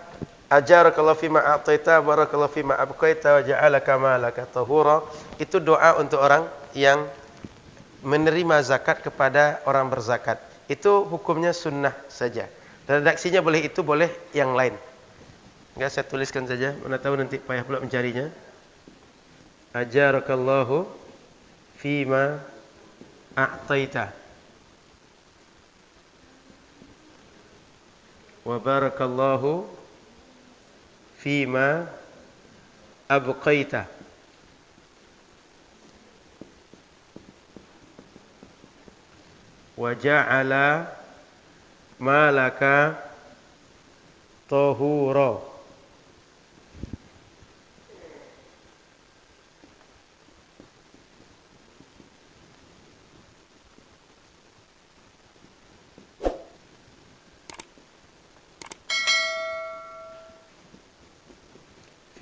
Ajarakallahu fima a'taita barakallahu fima abqaita wa ja'alaka malaka tahura. Itu doa untuk orang yang menerima zakat kepada orang berzakat. Itu hukumnya sunnah saja. Redaksinya boleh itu, boleh yang lain. Enggak, saya tuliskan saja. Mana tahu nanti payah pula mencarinya. Ajarakallahu fima a'taita wa barakallahu fima abqaita. Wa ja'ala malaka tahura.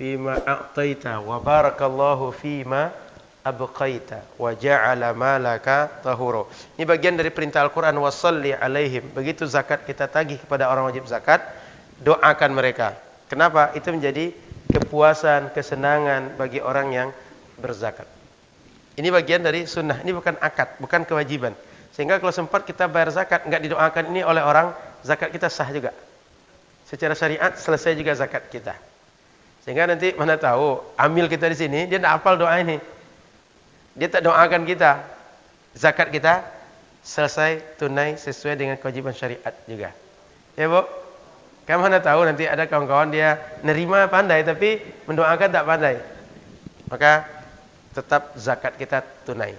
Fima a'taita wa barakallahu fima abqaita wa ja'ala malaka tahura. Ini bagian dari perintah Al-Qur'an, washalli alaihim. Begitu zakat kita tagih kepada orang wajib zakat, doakan mereka. Kenapa? Itu menjadi kepuasan, kesenangan bagi orang yang berzakat. Ini bagian dari sunnah. Ini bukan akad, bukan kewajiban. Sehingga kalau sempat kita bayar zakat, enggak didoakan ini oleh orang, zakat kita sah juga. Secara syariat selesai juga zakat kita. Sehingga nanti mana tahu amil kita di sini dia tidak hafal doa ini. Dia tak doakan kita, zakat kita selesai tunai sesuai dengan kewajiban syariat juga. Ya Bu, kamu mana tahu nanti ada kawan-kawan dia nerima pandai tapi mendoakan tak pandai. Maka tetap zakat kita tunai.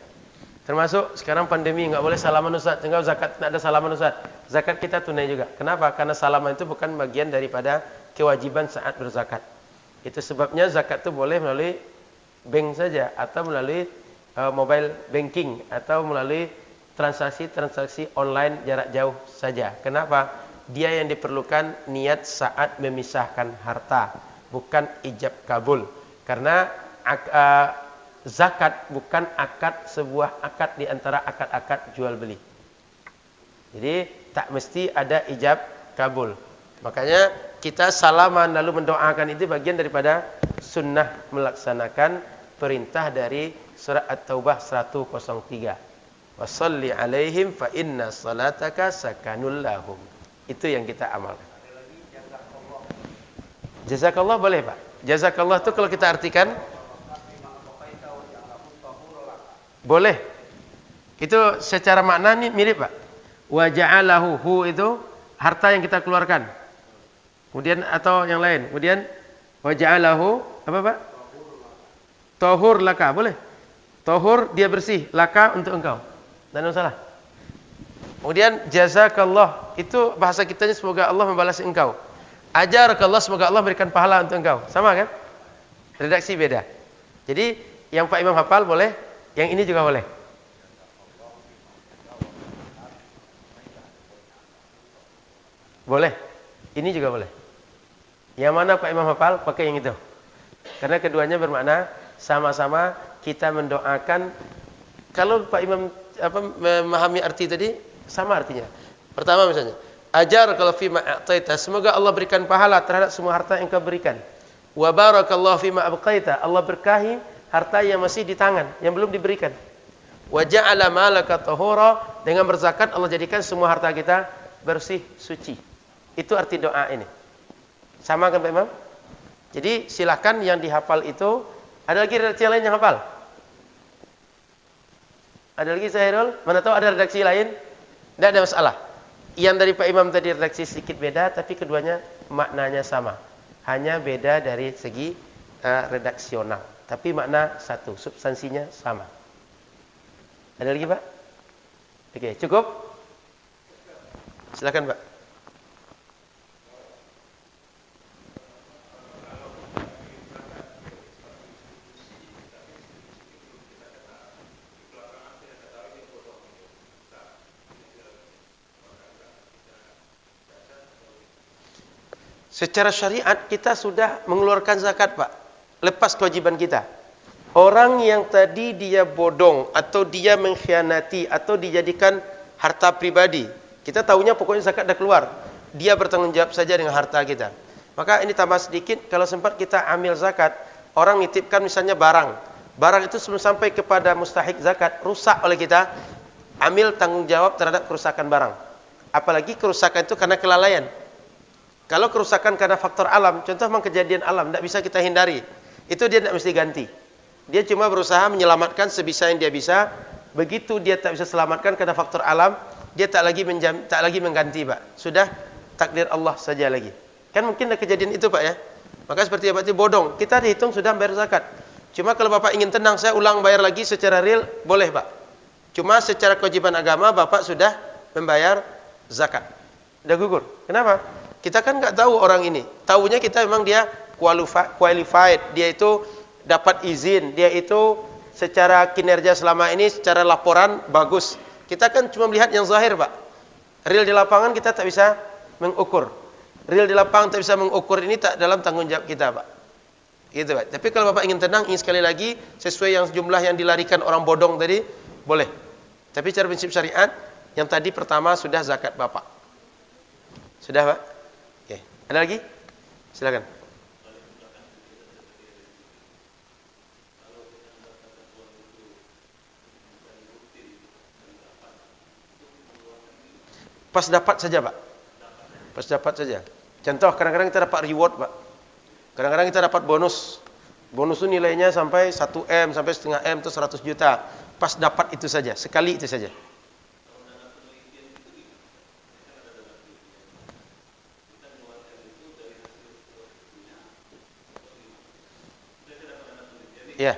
Termasuk sekarang pandemi enggak boleh salaman Ustaz, sehingga zakat tidak ada salaman Ustaz. Zakat kita tunai juga. Kenapa? Karena salaman itu bukan bagian daripada kewajiban saat berzakat. Itu sebabnya zakat itu boleh melalui bank saja atau melalui mobile banking atau melalui transaksi online jarak jauh saja. Kenapa? Dia yang diperlukan niat saat memisahkan harta, bukan ijab kabul. Karena zakat bukan akad, sebuah akad di antara akad-akad jual beli. Jadi tak mesti ada ijab kabul. Makanya kita salaman lalu mendoakan itu bagian daripada sunnah melaksanakan perintah dari Surah At-Taubah 103. Wassalli alaihim fa inna salataka sakanul lahum. Itu yang kita amalkan. Ada lagi Jazakallah boleh Pak. Jazakallah itu kalau kita artikan boleh. Itu secara makna ini mirip Pak. Wa ja'alahu, hu itu harta yang kita keluarkan. Kemudian atau yang lain. Kemudian wa ja'alahu apa Pak? Tahur laka, boleh. Tahur dia bersih, laka untuk engkau. Dan masalah. Kemudian jazakallah itu bahasa kitanya semoga Allah membalas engkau. Ajarakallah semoga Allah berikan pahala untuk engkau. Sama kan? Redaksi beda. Jadi yang Pak Imam hafal boleh, yang ini juga boleh. Boleh. Ini juga boleh. Yang mana Pak Imam hafal pakai yang itu. Karena keduanya bermakna sama-sama kita mendoakan. Kalau Pak Imam memahami arti tadi sama artinya. Pertama misalnya, ajar kalau fi ma a'taita, semoga Allah berikan pahala terhadap semua harta yang kau berikan. Wa barakallahu fi ma abqaita, Allah berkahi harta yang masih di tangan, yang belum diberikan. Wa ja'ala malaka tahura, dengan berzakat Allah jadikan semua harta kita bersih, suci. Itu arti doa ini. Sama kan Pak Imam? Jadi silakan yang dihafal itu. Ada lagi redaksi lain yang hafal? Ada lagi Sahirul? Mana tahu ada redaksi lain? Tidak ada masalah. Yang dari Pak Imam tadi redaksi sedikit beda, tapi keduanya maknanya sama. Hanya beda dari segi redaksional. Tapi makna satu, substansinya sama. Ada lagi Pak? Oke, cukup? Silakan Pak. Secara syariat kita sudah mengeluarkan zakat Pak. Lepas kewajiban kita. Orang yang tadi dia bodong atau dia mengkhianati atau dijadikan harta pribadi. Kita tahunya pokoknya zakat dah keluar. Dia bertanggung jawab saja dengan harta kita. Maka ini tambah sedikit, kalau sempat kita ambil zakat, orang nitipkan misalnya barang. Barang itu sebelum sampai kepada mustahik zakat, rusak oleh kita, ambil tanggung jawab terhadap kerusakan barang. Apalagi kerusakan itu karena kelalaian. Kalau kerusakan karena faktor alam, contoh memang kejadian alam, tidak bisa kita hindari. Itu dia tidak mesti ganti. Dia cuma berusaha menyelamatkan sebisa yang dia bisa. Begitu dia tak bisa selamatkan karena faktor alam, dia tak lagi mengganti Pak. Sudah takdir Allah saja lagi. Kan mungkin ada kejadian itu Pak ya. Maka seperti apa itu bodong. Kita dihitung sudah bayar zakat. Cuma kalau Bapak ingin tenang, saya ulang bayar lagi secara real, boleh Pak. Cuma secara kewajiban agama, Bapak sudah membayar zakat. Sudah gugur. Kenapa? Kita kan nggak tahu orang ini. Tahunya kita memang dia qualified, dia itu dapat izin, dia itu secara kinerja selama ini, secara laporan bagus. Kita kan cuma melihat yang zahir Pak. Real di lapangan kita tak bisa mengukur. Real di lapangan tak bisa mengukur, ini tak dalam tanggung jawab kita Pak. Gitu Pak. Tapi kalau Bapak ingin tenang, ingin sekali lagi sesuai yang jumlah yang dilarikan orang bodong tadi, boleh. Tapi secara prinsip syariat, yang tadi pertama sudah zakat Bapak. Sudah Pak? Oke. Ada lagi? Silakan. Pas dapat saja Pak. Pas dapat saja. Contoh kadang-kadang kita dapat reward Pak. Kadang-kadang kita dapat bonus. Bonus itu nilainya sampai 1M, sampai setengah M itu 100 juta. Pas dapat itu saja, sekali itu saja. Ya.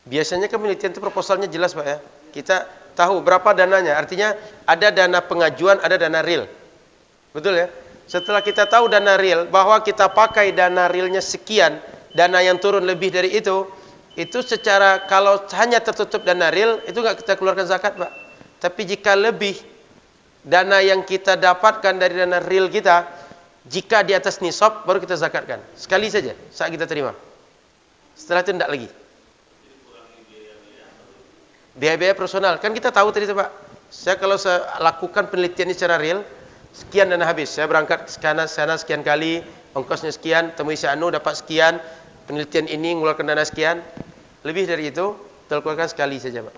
Biasanya kan penelitian itu proposalnya jelas Pak ya. Kita tahu berapa dananya. Artinya ada dana pengajuan, ada dana real. Betul ya? Setelah kita tahu dana real, bahwa kita pakai dana realnya sekian, dana yang turun lebih dari itu secara kalau hanya tertutup dana real, itu nggak kita keluarkan zakat Pak. Tapi jika lebih dana yang kita dapatkan dari dana real kita, jika di atas nisab, baru kita zakatkan. Sekali saja, saat kita terima. Setelah itu tidak lagi. Biaya-biaya personal, kan kita tahu tadi Pak. Kalau saya lakukan penelitian ini secara real, sekian dana habis. Saya berangkat ke sana sekian kali, ongkosnya sekian, temui si Anu dapat sekian, penelitian ini mengeluarkan dana sekian. Lebih dari itu, kita keluarkan sekali saja Pak.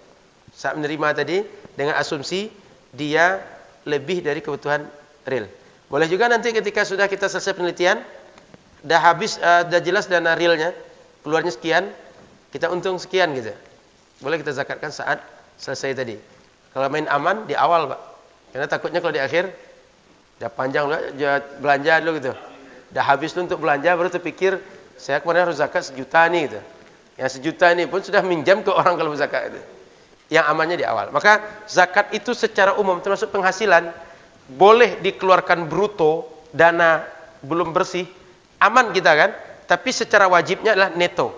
Saat menerima tadi, dengan asumsi dia lebih dari kebutuhan real. Boleh juga nanti ketika sudah kita selesai penelitian, dah habis, dah jelas dana realnya, keluarnya sekian, kita untung sekian gitu. Boleh kita zakatkan saat selesai tadi. Kalau main aman di awal, Pak. Karena takutnya kalau di akhir dah panjang belanja dulu gitu. Dah habis dulu untuk belanja, baru terpikir saya kemarin harus zakat 1 juta nih gitu. Yang 1 juta ini pun sudah minjam ke orang kalau zakat itu. Yang amannya di awal. Maka zakat itu secara umum termasuk penghasilan boleh dikeluarkan bruto, dana belum bersih, aman kita kan, tapi secara wajibnya adalah neto.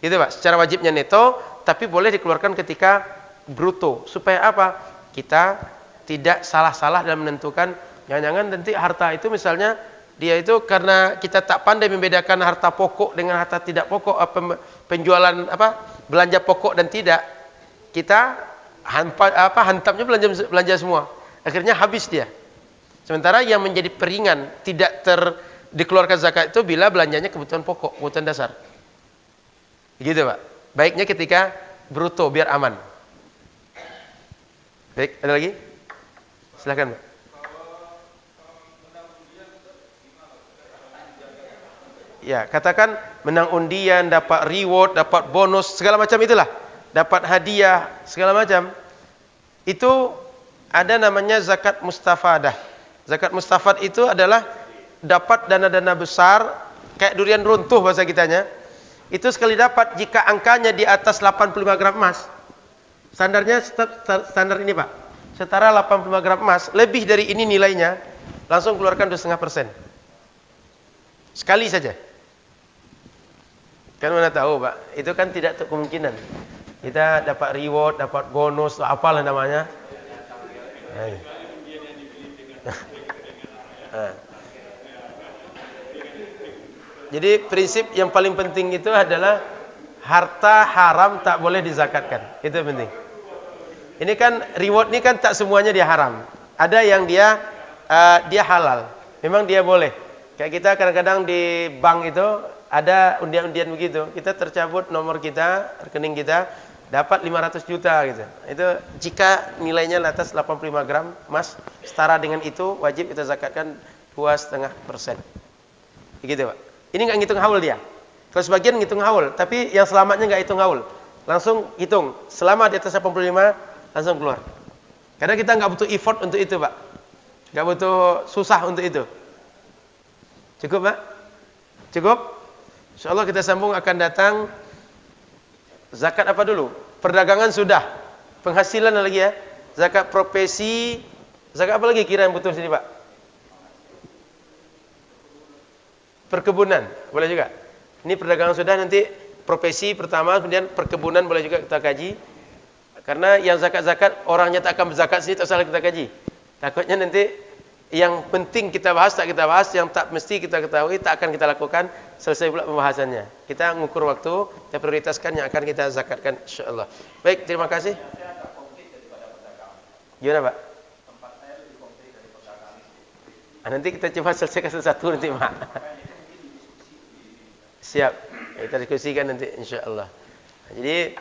Gitu Pak, secara wajibnya neto, tapi boleh dikeluarkan ketika bruto. Supaya apa? Kita tidak salah-salah dalam menentukan, jangan-jangan nanti harta itu misalnya, dia itu karena kita tak pandai membedakan harta pokok dengan harta tidak pokok, penjualan belanja pokok dan tidak, kita hantamnya belanja semua. Akhirnya habis dia. Sementara yang menjadi peringan tidak dikeluarkan zakat itu bila belanjanya kebutuhan pokok, kebutuhan dasar. Begitu Pak. Baiknya ketika bruto biar aman. Baik, ada lagi? Silakan Pak. Ya, katakan menang undian, dapat reward, dapat bonus, segala macam itulah. Dapat hadiah, segala macam. Itu ada namanya zakat mustafadah. Zakat mustafad itu adalah dapat dana-dana besar, kayak durian runtuh bahasa kitanya. Itu sekali dapat jika angkanya di atas 85 gram emas. Standarnya standar ini Pak. Setara 85 gram emas, lebih dari ini nilainya, langsung keluarkan 2,5%. Sekali saja. Kan mana tahu Pak, itu kan tidak kemungkinan. Kita dapat reward, dapat bonus, apalah namanya. Jadi prinsip yang paling penting itu adalah harta haram tak boleh dizakatkan. Itu penting. Ini kan reward ini kan tak semuanya dia haram. Ada yang dia halal. Memang dia boleh. Kayak kita kadang-kadang di bank itu ada undian-undian begitu. Kita tercabut nomor kita, rekening kita, dapat 500 juta gitu. Itu jika nilainya di atas 85 gram emas, setara dengan itu wajib kita zakatkan 2,5%. Begitu Pak. Ini nggak ngitung haul dia. Kalau sebagian ngitung haul, tapi yang selamatnya nggak hitung haul. Langsung hitung. Selama di atas 85 langsung keluar. Karena kita nggak butuh effort untuk itu, Pak. Nggak butuh susah untuk itu. Cukup, Pak? Cukup? Insyaallah kita sambung akan datang. Zakat apa dulu? Perdagangan sudah. Penghasilan lagi ya. Zakat profesi. Zakat apa lagi kira yang butuh sini, Pak? Perkebunan, boleh juga. Ini perdagangan sudah, nanti profesi pertama, kemudian perkebunan boleh juga kita kaji. Karena yang zakat-zakat orangnya tak akan berzakat sini, tak salah kita kaji. Takutnya nanti yang penting kita bahas tak kita bahas, yang tak mesti kita ketahui tak akan kita lakukan, selesai pula pembahasannya. Kita mengukur waktu, kita prioritaskan yang akan kita zakatkan insyaallah. Baik, terima kasih. Gimana, Pak? Nanti kita coba selesaikan satu-satu nanti, Pak. Siap, kita diskusikan nanti insyaallah. Jadi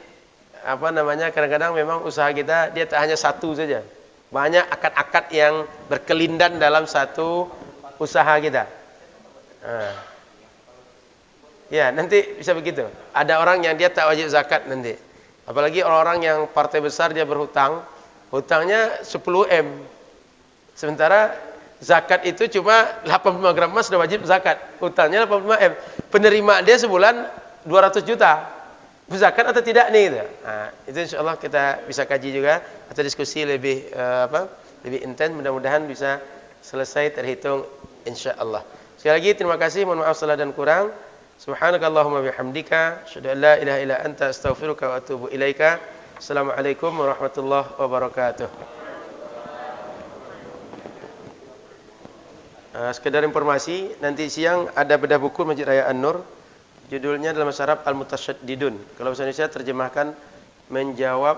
apa namanya, kadang-kadang memang usaha kita dia tak hanya satu saja. Banyak akad-akad yang berkelindan dalam satu usaha kita. Ya, nanti bisa begitu. Ada orang yang dia tak wajib zakat nanti. Apalagi orang-orang yang partai besar dia berhutang, hutangnya 10 M. Sementara zakat itu cuma 85 gram emas sudah wajib zakat. Hutangnya 85 M. Penerimaan dia sebulan 200 juta. Zakat atau tidak nih gitu. Nah, itu insyaallah kita bisa kaji juga atau diskusi lebih lebih intens, mudah-mudahan bisa selesai terhitung insyaallah. Sekali lagi terima kasih, mohon maaf salah dan kurang. Subhanakallahumma bihamdika asyhadu an la ilaha illa anta astaghfiruka wa atubu ilaika. Assalamualaikum warahmatullahi wabarakatuh. Sekedar informasi, nanti siang ada bedah buku Masjid Raya An-Nur. Judulnya dalam bahasa Arab Al-Mutasyaddidun. Kalau bahasa Indonesia terjemahkan menjawab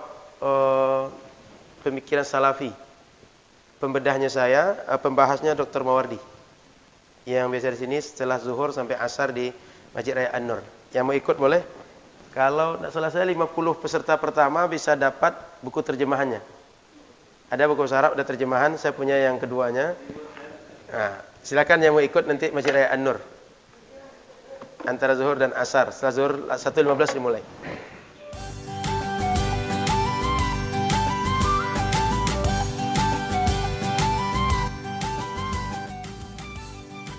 pemikiran salafi. Pembedahnya saya, pembahasnya Dr. Mawardi. Yang biasa di sini setelah zuhur sampai asar di Masjid Raya An-Nur. Yang mau ikut boleh. Kalau tidak salah saya 50 peserta pertama bisa dapat buku terjemahannya. Ada buku bahasa Arab, ada terjemahan, saya punya yang keduanya. Nah, silakan yang mau ikut nanti Masjid Raya An-Nur. Antara zuhur dan asar. Setelah zuhur 1.15 dimulai.